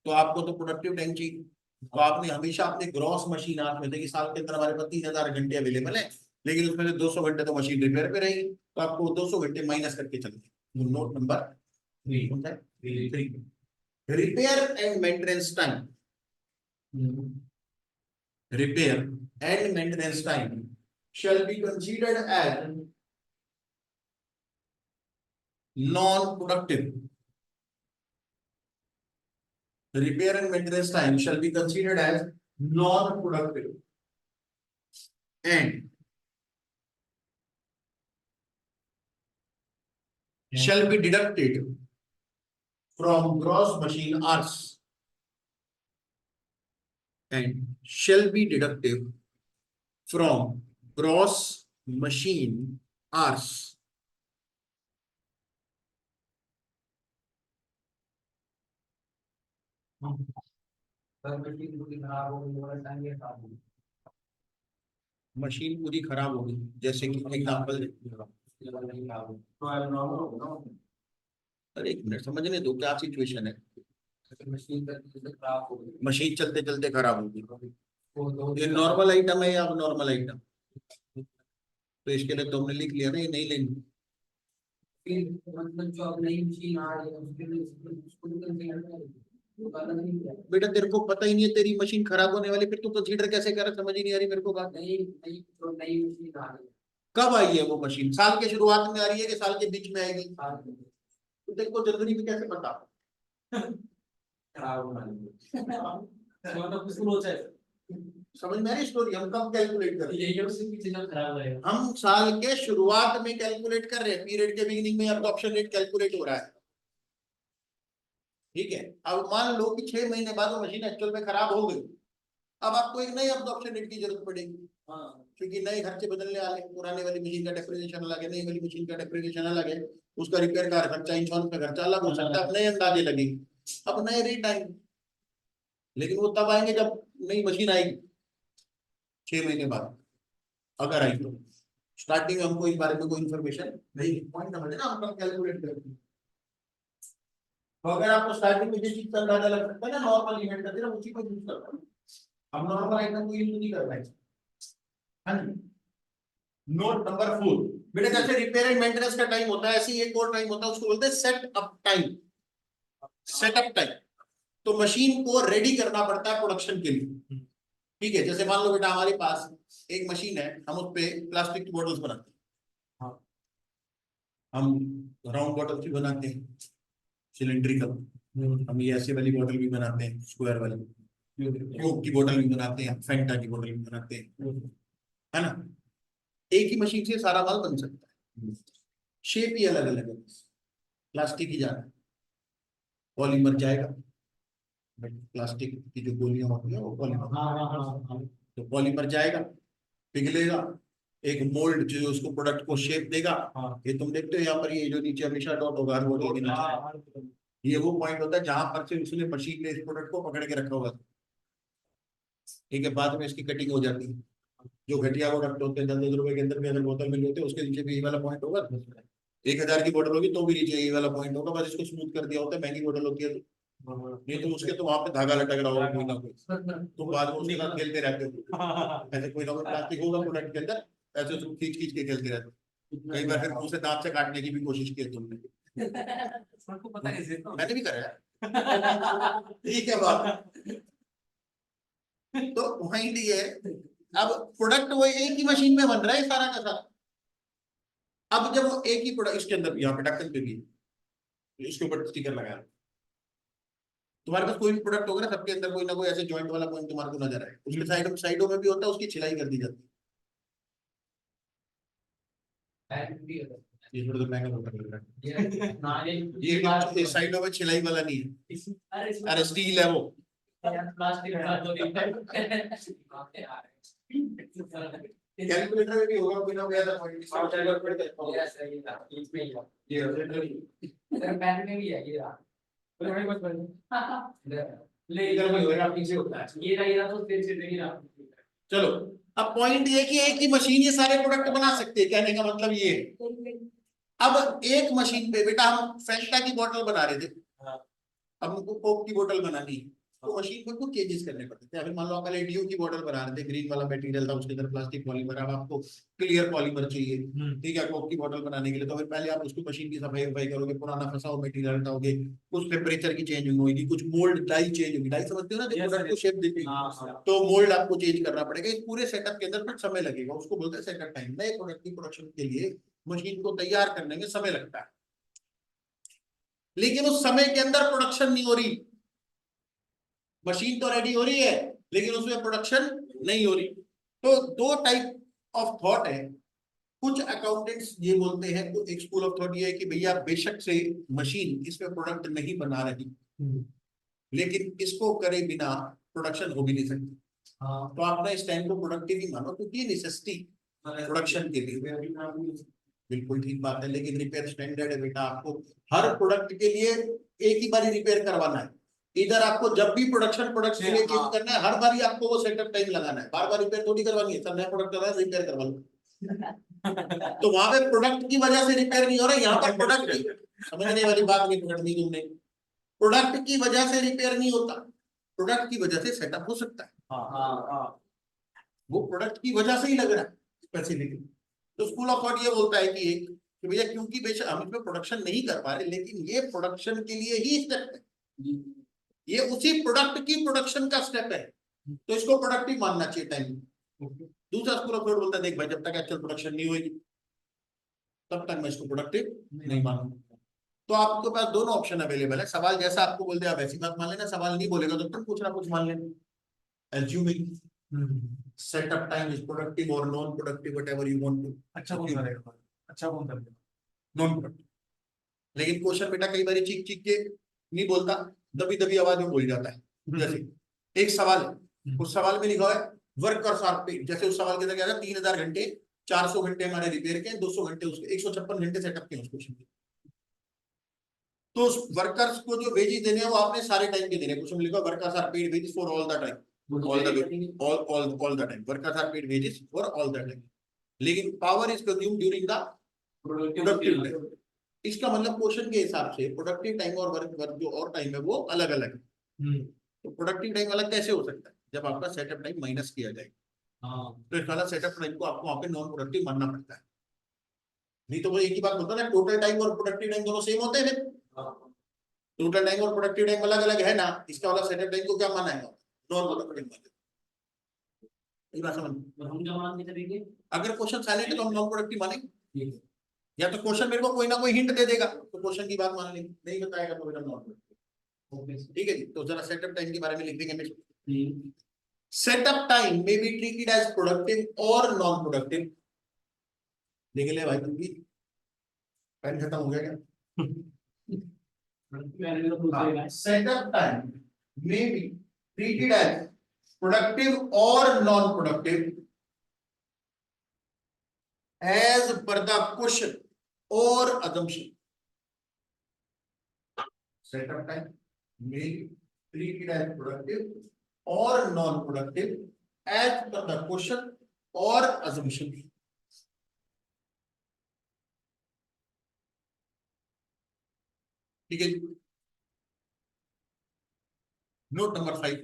तो आपको तो प्रोडक्टिव टाइम चाहिए, तो आपने हमेशा अपने ग्रॉस मशीन आवर्स में, देखिए साल के अंदर हमारे पास 3000 घंटे अवेलेबल है, लेकिन उसमें से 200 घंटे तो मशीन रिपेयर पे रहेगी, तो आपको 200 घंटे माइनस करके चलते। Note number 3 repair and maintenance time shall be considered as non-productive. Repair and maintenance time shall be considered as non-productive and shall be deducted from gross machine hours and shall be deducted from gross machine hours. Machine पूरी खराब होगी जैसे कि example अरे एक minute समझने दो क्या सिचुएशन है। मशीन चलते चलते खराब होगी, ये नॉर्मल आइटम है या अब नॉर्मल आइटम? तो इसके लिए तो हमने लिख लिया ना ये नहीं लेंगे। मतलब जो अब नई मशीन आ रही है उसके लिए बेटा तेरे को पता ही नहीं है तेरी मशीन खराब होने वाली, फिर तू कंसीडर कैसे कर रहा, समझ ही नहीं आ रही मेरे को बात। नई मशीन आ रही है। कब आई है वो मशीन? साल के शुरुआत में आ रही है कि साल के बीच में आएगी? तो तेरे को जनवरी में कैसे पता? समझ में आ रही स्टोरी? हम कब कैलकुलेट कर रहे हैं? हम साल के शुरुआत में कैलकुलेट कर रहे हैं, पीरियड के बिगिनिंग में एब्जॉर्प्शन रेट कैलकुलेट हो रहा है। ठीक है, अब मान लो कि 6 महीने बाद वो मशीन एक्चुअल में खराब हो गई, अब आपको एक नई एब्जॉर्प्शन रेट की जरूरत पड़ेगी। क्योंकि नए खर्चे बदलने वाले, पुराने वाली मशीन का डेप्रिसिएशन अलग है, नई वाली मशीन का डेप्रिसिएशन अलग है, उसका रिपेयर का खर्चा, इंश्योरेंस का खर्चा अलग हो सकता है, अब नए अंदाजे लगेंगे, अब नए रेट आएंगे। लेकिन वो तब आएंगे जब नई मशीन आएगी 6 महीने बाद, अगर आई तो। स्टार्टिंग में हमको इस बारे में कोई इन्फॉर्मेशन नहीं, पॉइंट समझे ना, हम कैलकुलेट करते हैं। तो अगर आपको स्टार्टिंग में जिस चीज का अंदाजा लग सकता है ना, नॉर्मल इवेंट का, सिर्फ उसी को यूज करना है, हम नॉर्मल आइटम को यूज नहीं कर रहे हैं। हाँ जी, नोट नंबर 4 बेटा, जैसे रिपेयर एंड मेंटेनेंस का टाइम होता है ऐसे ही एक और टाइम होता है, उसको बोलते हैं set up time. Set up time तो मशीन को रेडी करना पड़ता है प्रोडक्शन के लिए। ठीक है, जैसे मान लो बेटा हमारे पास एक मशीन है, हम उस पे प्लास्टिक की बॉटल्स बनाते हैं, हम राउंड बॉटल भी बनाते हैं, सिलिंड्रिकल, हम ये ऐसे वाली बॉटल भी बनाते हैं, स्क्वायर वाली, कोक की बोतल भी बनाते हैं, फैंटा की बोतल भी बनाते हैं, है ना। एक ही मशीन से सारा माल बन सकता है, शेप ही अलग अलग है। प्लास्टिक ही जाना, पॉलीमर जाएगा, प्लास्टिक की जो गोलियां होती है वो पॉलीमर, तो पॉलीमर जाएगा, पिघलेगा, एक मोल्ड जो उसको प्रोडक्ट को शेप देगा। ये तुम देखते हो यहाँ पर, ये जो नीचे हमेशा डॉट होगा हर बोतल के नीचे, ये वो पॉइंट होता है जहां पर से उसने मशीन ने इस प्रोडक्ट को पकड़ के रखा होगा। ठीक है, बाद में इसकी कटिंग हो जाती है। जो घटिया प्रोडक्ट होते हैं 10 रुपए के अंदर भी अगर बोतल मिल होते हैं, उसके नीचे भी ये वाला पॉइंट होगा। 1000 की बोतल होगी तो भी नीचे ये वाला पॉइंट होगा, बस इसको स्मूथ कर दिया होता है। महंगी बोतल होती है तो नहीं, तो उसके तो वहां पे धागा लटक रहा होगा कोई ना कोई, तो बाद में उसके साथ खेलते रहते हो। ऐसे कोई ना कोई प्लास्टिक होगा प्रोडक्ट के अंदर, ऐसे उसको खींच खींच के खेलते रहते हो। कई बार फिर उसे दांत से काटने की भी कोशिश की है तुमने, मैंने भी करा है। ठीक है बात, तो पॉइंट ये है, अब प्रोडक्ट वो एक ही मशीन में बन रहा है सारा का सारा। अब जब वो एक ही प्रोडक्ट, इसके अंदर यहाँ पे ढक्कन पे भी इसके ऊपर स्टिकर लगाया, तुम्हारे पास कोई भी प्रोडक्ट होगा ना, सबके अंदर कोई ना कोई ऐसे जॉइंट वाला पॉइंट तुम्हारे को नजर आए, उसके साइडों में भी होता है, उसकी छिलाई कर दी जाती है। ये थोड़ा तो महंगा होता है, ये साइडों में छिलाई वाला नहीं है, अरे स्टील है वो। कैलकुलेटर में भी होगा कोई ना कोई ऐसा पॉइंट, पैन में भी है ये रहा, ले इधर कोई होगा पीछे होता है, ये रहा तो फिर से नहीं रहा। चलो, अब पॉइंट ये कि एक ही मशीन ये सारे प्रोडक्ट बना सकती है, कहने का मतलब ये है। अब एक मशीन पे बेटा हम फैंटा की बोतल बना रहे थे, अब हमको कोक की बोतल बनानी है, तो मशीन में कुछ चेंजेस करने पड़ते थे। अभी मान लो आप पहले ड्यू की बॉटल बना रहे थे, ग्रीन वाला मटेरियल था, उसके अंदर प्लास्टिक पॉलीमर, अब आपको क्लियर पॉलीमर चाहिए, ठीक है, कोक की बॉटल बनाने के लिए, तो फिर पहले आप उसकी मशीन की सफाई वफाई करोगे, पुराना फंसा हुआ मटेरियल हटाओगे, कुछ टेम्परेचर की चेंजिंग होगी, कुछ मोल्ड डाई चेंज होगी, डाई समझते हो ना, जो प्रोडक्ट को शेप देती है, तो मोल्ड आपको चेंज करना पड़ेगा। इस पूरे सेटअप के अंदर कुछ समय लगेगा, उसको बोलते हैं सेटअप टाइम। नए प्रोडक्ट की प्रोडक्शन के लिए मशीन को तैयार करने में समय लगता है, लेकिन उस समय के अंदर प्रोडक्शन नहीं हो रही। मशीन तो रेडी हो रही है लेकिन उसमें प्रोडक्शन नहीं हो रही। तो दो टाइप ऑफ थॉट है। कुछ अकाउंटेंट्स ये बोलते हैं, तो एक स्कूल ऑफ थॉट ये है कि भैया बेशक से मशीन इसमें प्रोडक्ट नहीं बना रही, लेकिन इसको करे बिना प्रोडक्शन हो भी नहीं सकती। तो आपने इस टाइम को प्रोडक्टिव ही मानो, क्योंकि नेसेसिटी प्रोडक्शन के लिए। बिल्कुल ठीक बात है, लेकिन रिपेयर स्टैंडर्ड है बेटा। आपको हर प्रोडक्ट के लिए एक ही बारी रिपेयर करवाना है। इधर आपको जब भी प्रोडक्शन प्रोडक्ट के लिए चेंज करना है, हर बारी आपको वो सेटअप टाइम लगाना है, बार बार रिपेयर थोड़ी करवानी है। सब नया प्रोडक्ट कर रहा है, रिपेयर करवा लो। तो वहां पे प्रोडक्ट की वजह से रिपेयर नहीं हो रहा, यहाँ पर प्रोडक्ट की, समझने वाली बात नहीं पकड़नी तुमने। प्रोडक्ट की वजह से रिपेयर नहीं होता, प्रोडक्ट की वजह से सेटअप हो सकता है। वो प्रोडक्ट की वजह से ही लग रहा है स्पेसिफिकली। तो स्कूल ऑफ थॉट ये बोलता है कि एक कि भैया क्योंकि बेशक हम इसमें प्रोडक्शन नहीं कर पा रहे, लेकिन ये प्रोडक्शन के लिए ही स्टेप है, ये उसी प्रोडक्ट की प्रोडक्शन का स्टेप है, तो इसको प्रोडक्टिव मानना चाहिए टाइम। दूसरा स्कूल ऑफ थॉट बोलता है देख भाई, जब तक एक्चुअल प्रोडक्शन नहीं होगी तब तक मैं इसको प्रोडक्टिव नहीं मानूंगा। तो आपके पास दोनों ऑप्शन अवेलेबल है। सवाल जैसा आपको बोल दिया वैसी बात मान लेना, सवाल नहीं बोलेगा तो तुम कुछ ना कुछ मान लेना। Assuming setup time is productive और non productive, whatever you want to. अच्छा कौन सा रहेगा? अच्छा कौन सा रहेगा? Non productive. लेकिन क्वेश्चन बेटा कई बार चीख चीख के नहीं बोलता, दबी दबी आवाज में बोल जाता है। जैसे एक सवाल है, उस सवाल में लिखा है वर्कर्स आर पेड, जैसे उस सवाल के अंदर क्या है 3000 घंटे, 400 घंटे हमारे रिपेयर के, 200 घंटे उसके, 156 घंटे सेटअप के उस क्वेश्चन के। तो उस वर्कर्स को जो वेजेस देने हैं वो आपने सारे टाइम के देने हैं। क्वेश्चन लिखा workers are paid wages for all the time, all the time workers are paid wages for all the time, लेकिन power is consumed during the productive time. इसका मतलब क्वेश्चन के हिसाब से प्रोडक्टिव टाइम और वर्क जो और टाइम है वो अलग अलग है। तो प्रोडक्टिव टाइम अलग कैसे हो सकता है? जब आपका सेटअप टाइम माइनस किया जाए, तो इस वाला सेटअप टाइम को आपको वहां पे नॉन प्रोडक्टिव मानना पड़ता है। नहीं तो वो एक ही बात होता है ना, टोटल टाइम और प्रोडक्टिव टाइम दोनों सेम होते हैं। टोटल टाइम और प्रोडक्टिव टाइम अलग अलग है ना, इसका वाला सेटअप टाइम को क्या माना है? Non productive. अगर क्वेश्चन साइलेंट है तो हम नॉन प्रोडक्टिव मानेंगे, या तो क्वेश्चन मेरे को कोई ना कोई हिंट दे देगा तो क्वेश्चन की बात मान लेंगे, नहीं बताएगा तो बेटा नॉन प्रोडक्टिव। ठीक है जी, तो जरा सेटअप टाइम के बारे में लिख देंगे। सेटअप टाइम में बी ट्रीटेड एज प्रोडक्टिव और नॉन प्रोडक्टिव। देख ले भाई, तुम भी पेन खत्म हो गया क्या? सेटअप टाइम में बी ट्रीटेड एज प्रोडक्टिव और non productive as per the question or assumption. Setup time may be treated as productive or non-productive as per the question or assumption. ठीक है, नोट नंबर 5।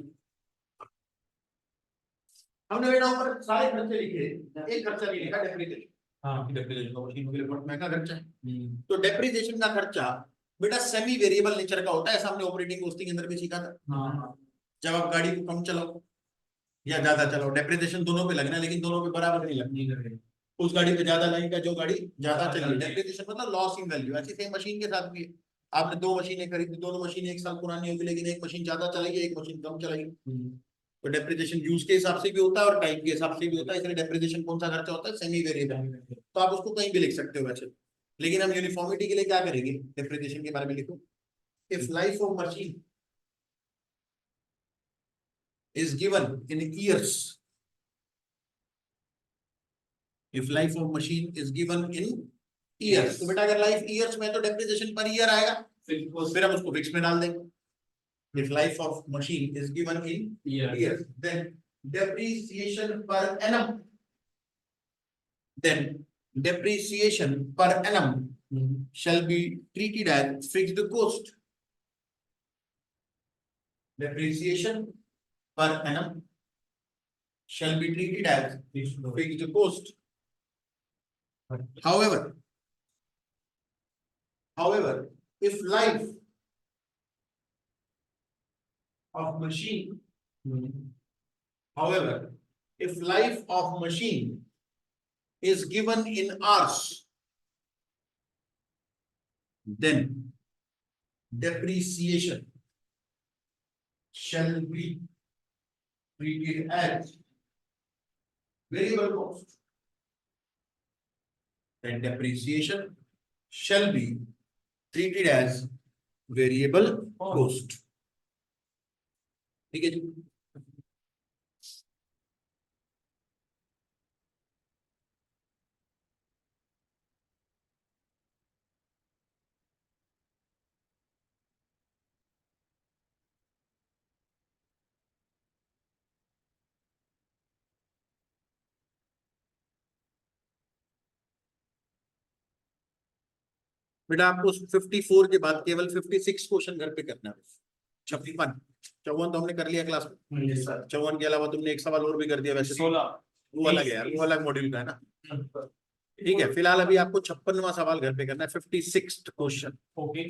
हमने बेटा ऊपर सारे खर्चे लिखे, एक खर्चा नहीं लिखा डेप्रिसिएशन। हाँ, डेप्रिसिएशन का मशीन के लिए बहुत महंगा खर्चा है। तो डेप्रिसिएशन का खर्चा बेटा सेमी वेरिएबल नेचर का होता है, ऐसा हमने ऑपरेटिंग कॉस्टिंग के अंदर भी सीखा था। जब आप गाड़ी को कम चलाओ या ज्यादा चलाओ, डेप्रिसिएशन दोनों पे लगना है, लेकिन दोनों पे बराबर नहीं लगनी। उस गाड़ी पे ज्यादा लगेगा जो गाड़ी ज्यादा चली, डेप्रिसिएशन मतलब लॉस इन वैल्यू। ऐसे सेम मशीन के साथ भी है। आपने दो मशीनें खरीदी, दोनों मशीनें एक साल पुरानी होगी, लेकिन एक मशीन ज्यादा चलेगी, एक मशीन कम चलेगी। तो डेप्रिसिएशन यूज के हिसाब से भी होता है और टाइम के हिसाब से भी होता है, इसलिए डेप्रिसिएशन कौन सा खर्चा होता है? Semi variable. तो आप उसको कहीं भी लिख सकते हो वैसे, लेकिन हम यूनिफॉर्मिटी के लिए क्या करेंगे? डेप्रिसिएशन के बारे में लिखो, if life of machine is given in years, if life of machine is given in years, तो बेटा अगर लाइफ ईयर्स में तो डेप्रिसिएशन पर ईयर आएगा, फिर हम उसको फिक्स में डाल देंगे। if life of machine is given in years, then depreciation per annum, then depreciation per annum shall be treated as fixed cost. depreciation per annum shall be treated as fixed cost. However, if life of machine, however, if life of machine is given in hours, then depreciation shall be treated as variable cost. Then depreciation shall be treated as variable cost. ठीक है जी? बेटा आपको 54 के बाद केवल 56 question घर पे करना है। 56 54 तो हमने कर लिया क्लास में। 54 के अलावा तुमने एक सवाल और भी कर दिया वैसे। 16 वो अलग है यार, वो अलग मॉड्यूल का है ना। ठीक है, फिलहाल अभी आपको 56वां सवाल घर पे करना है, 56 क्वेश्चन। ओके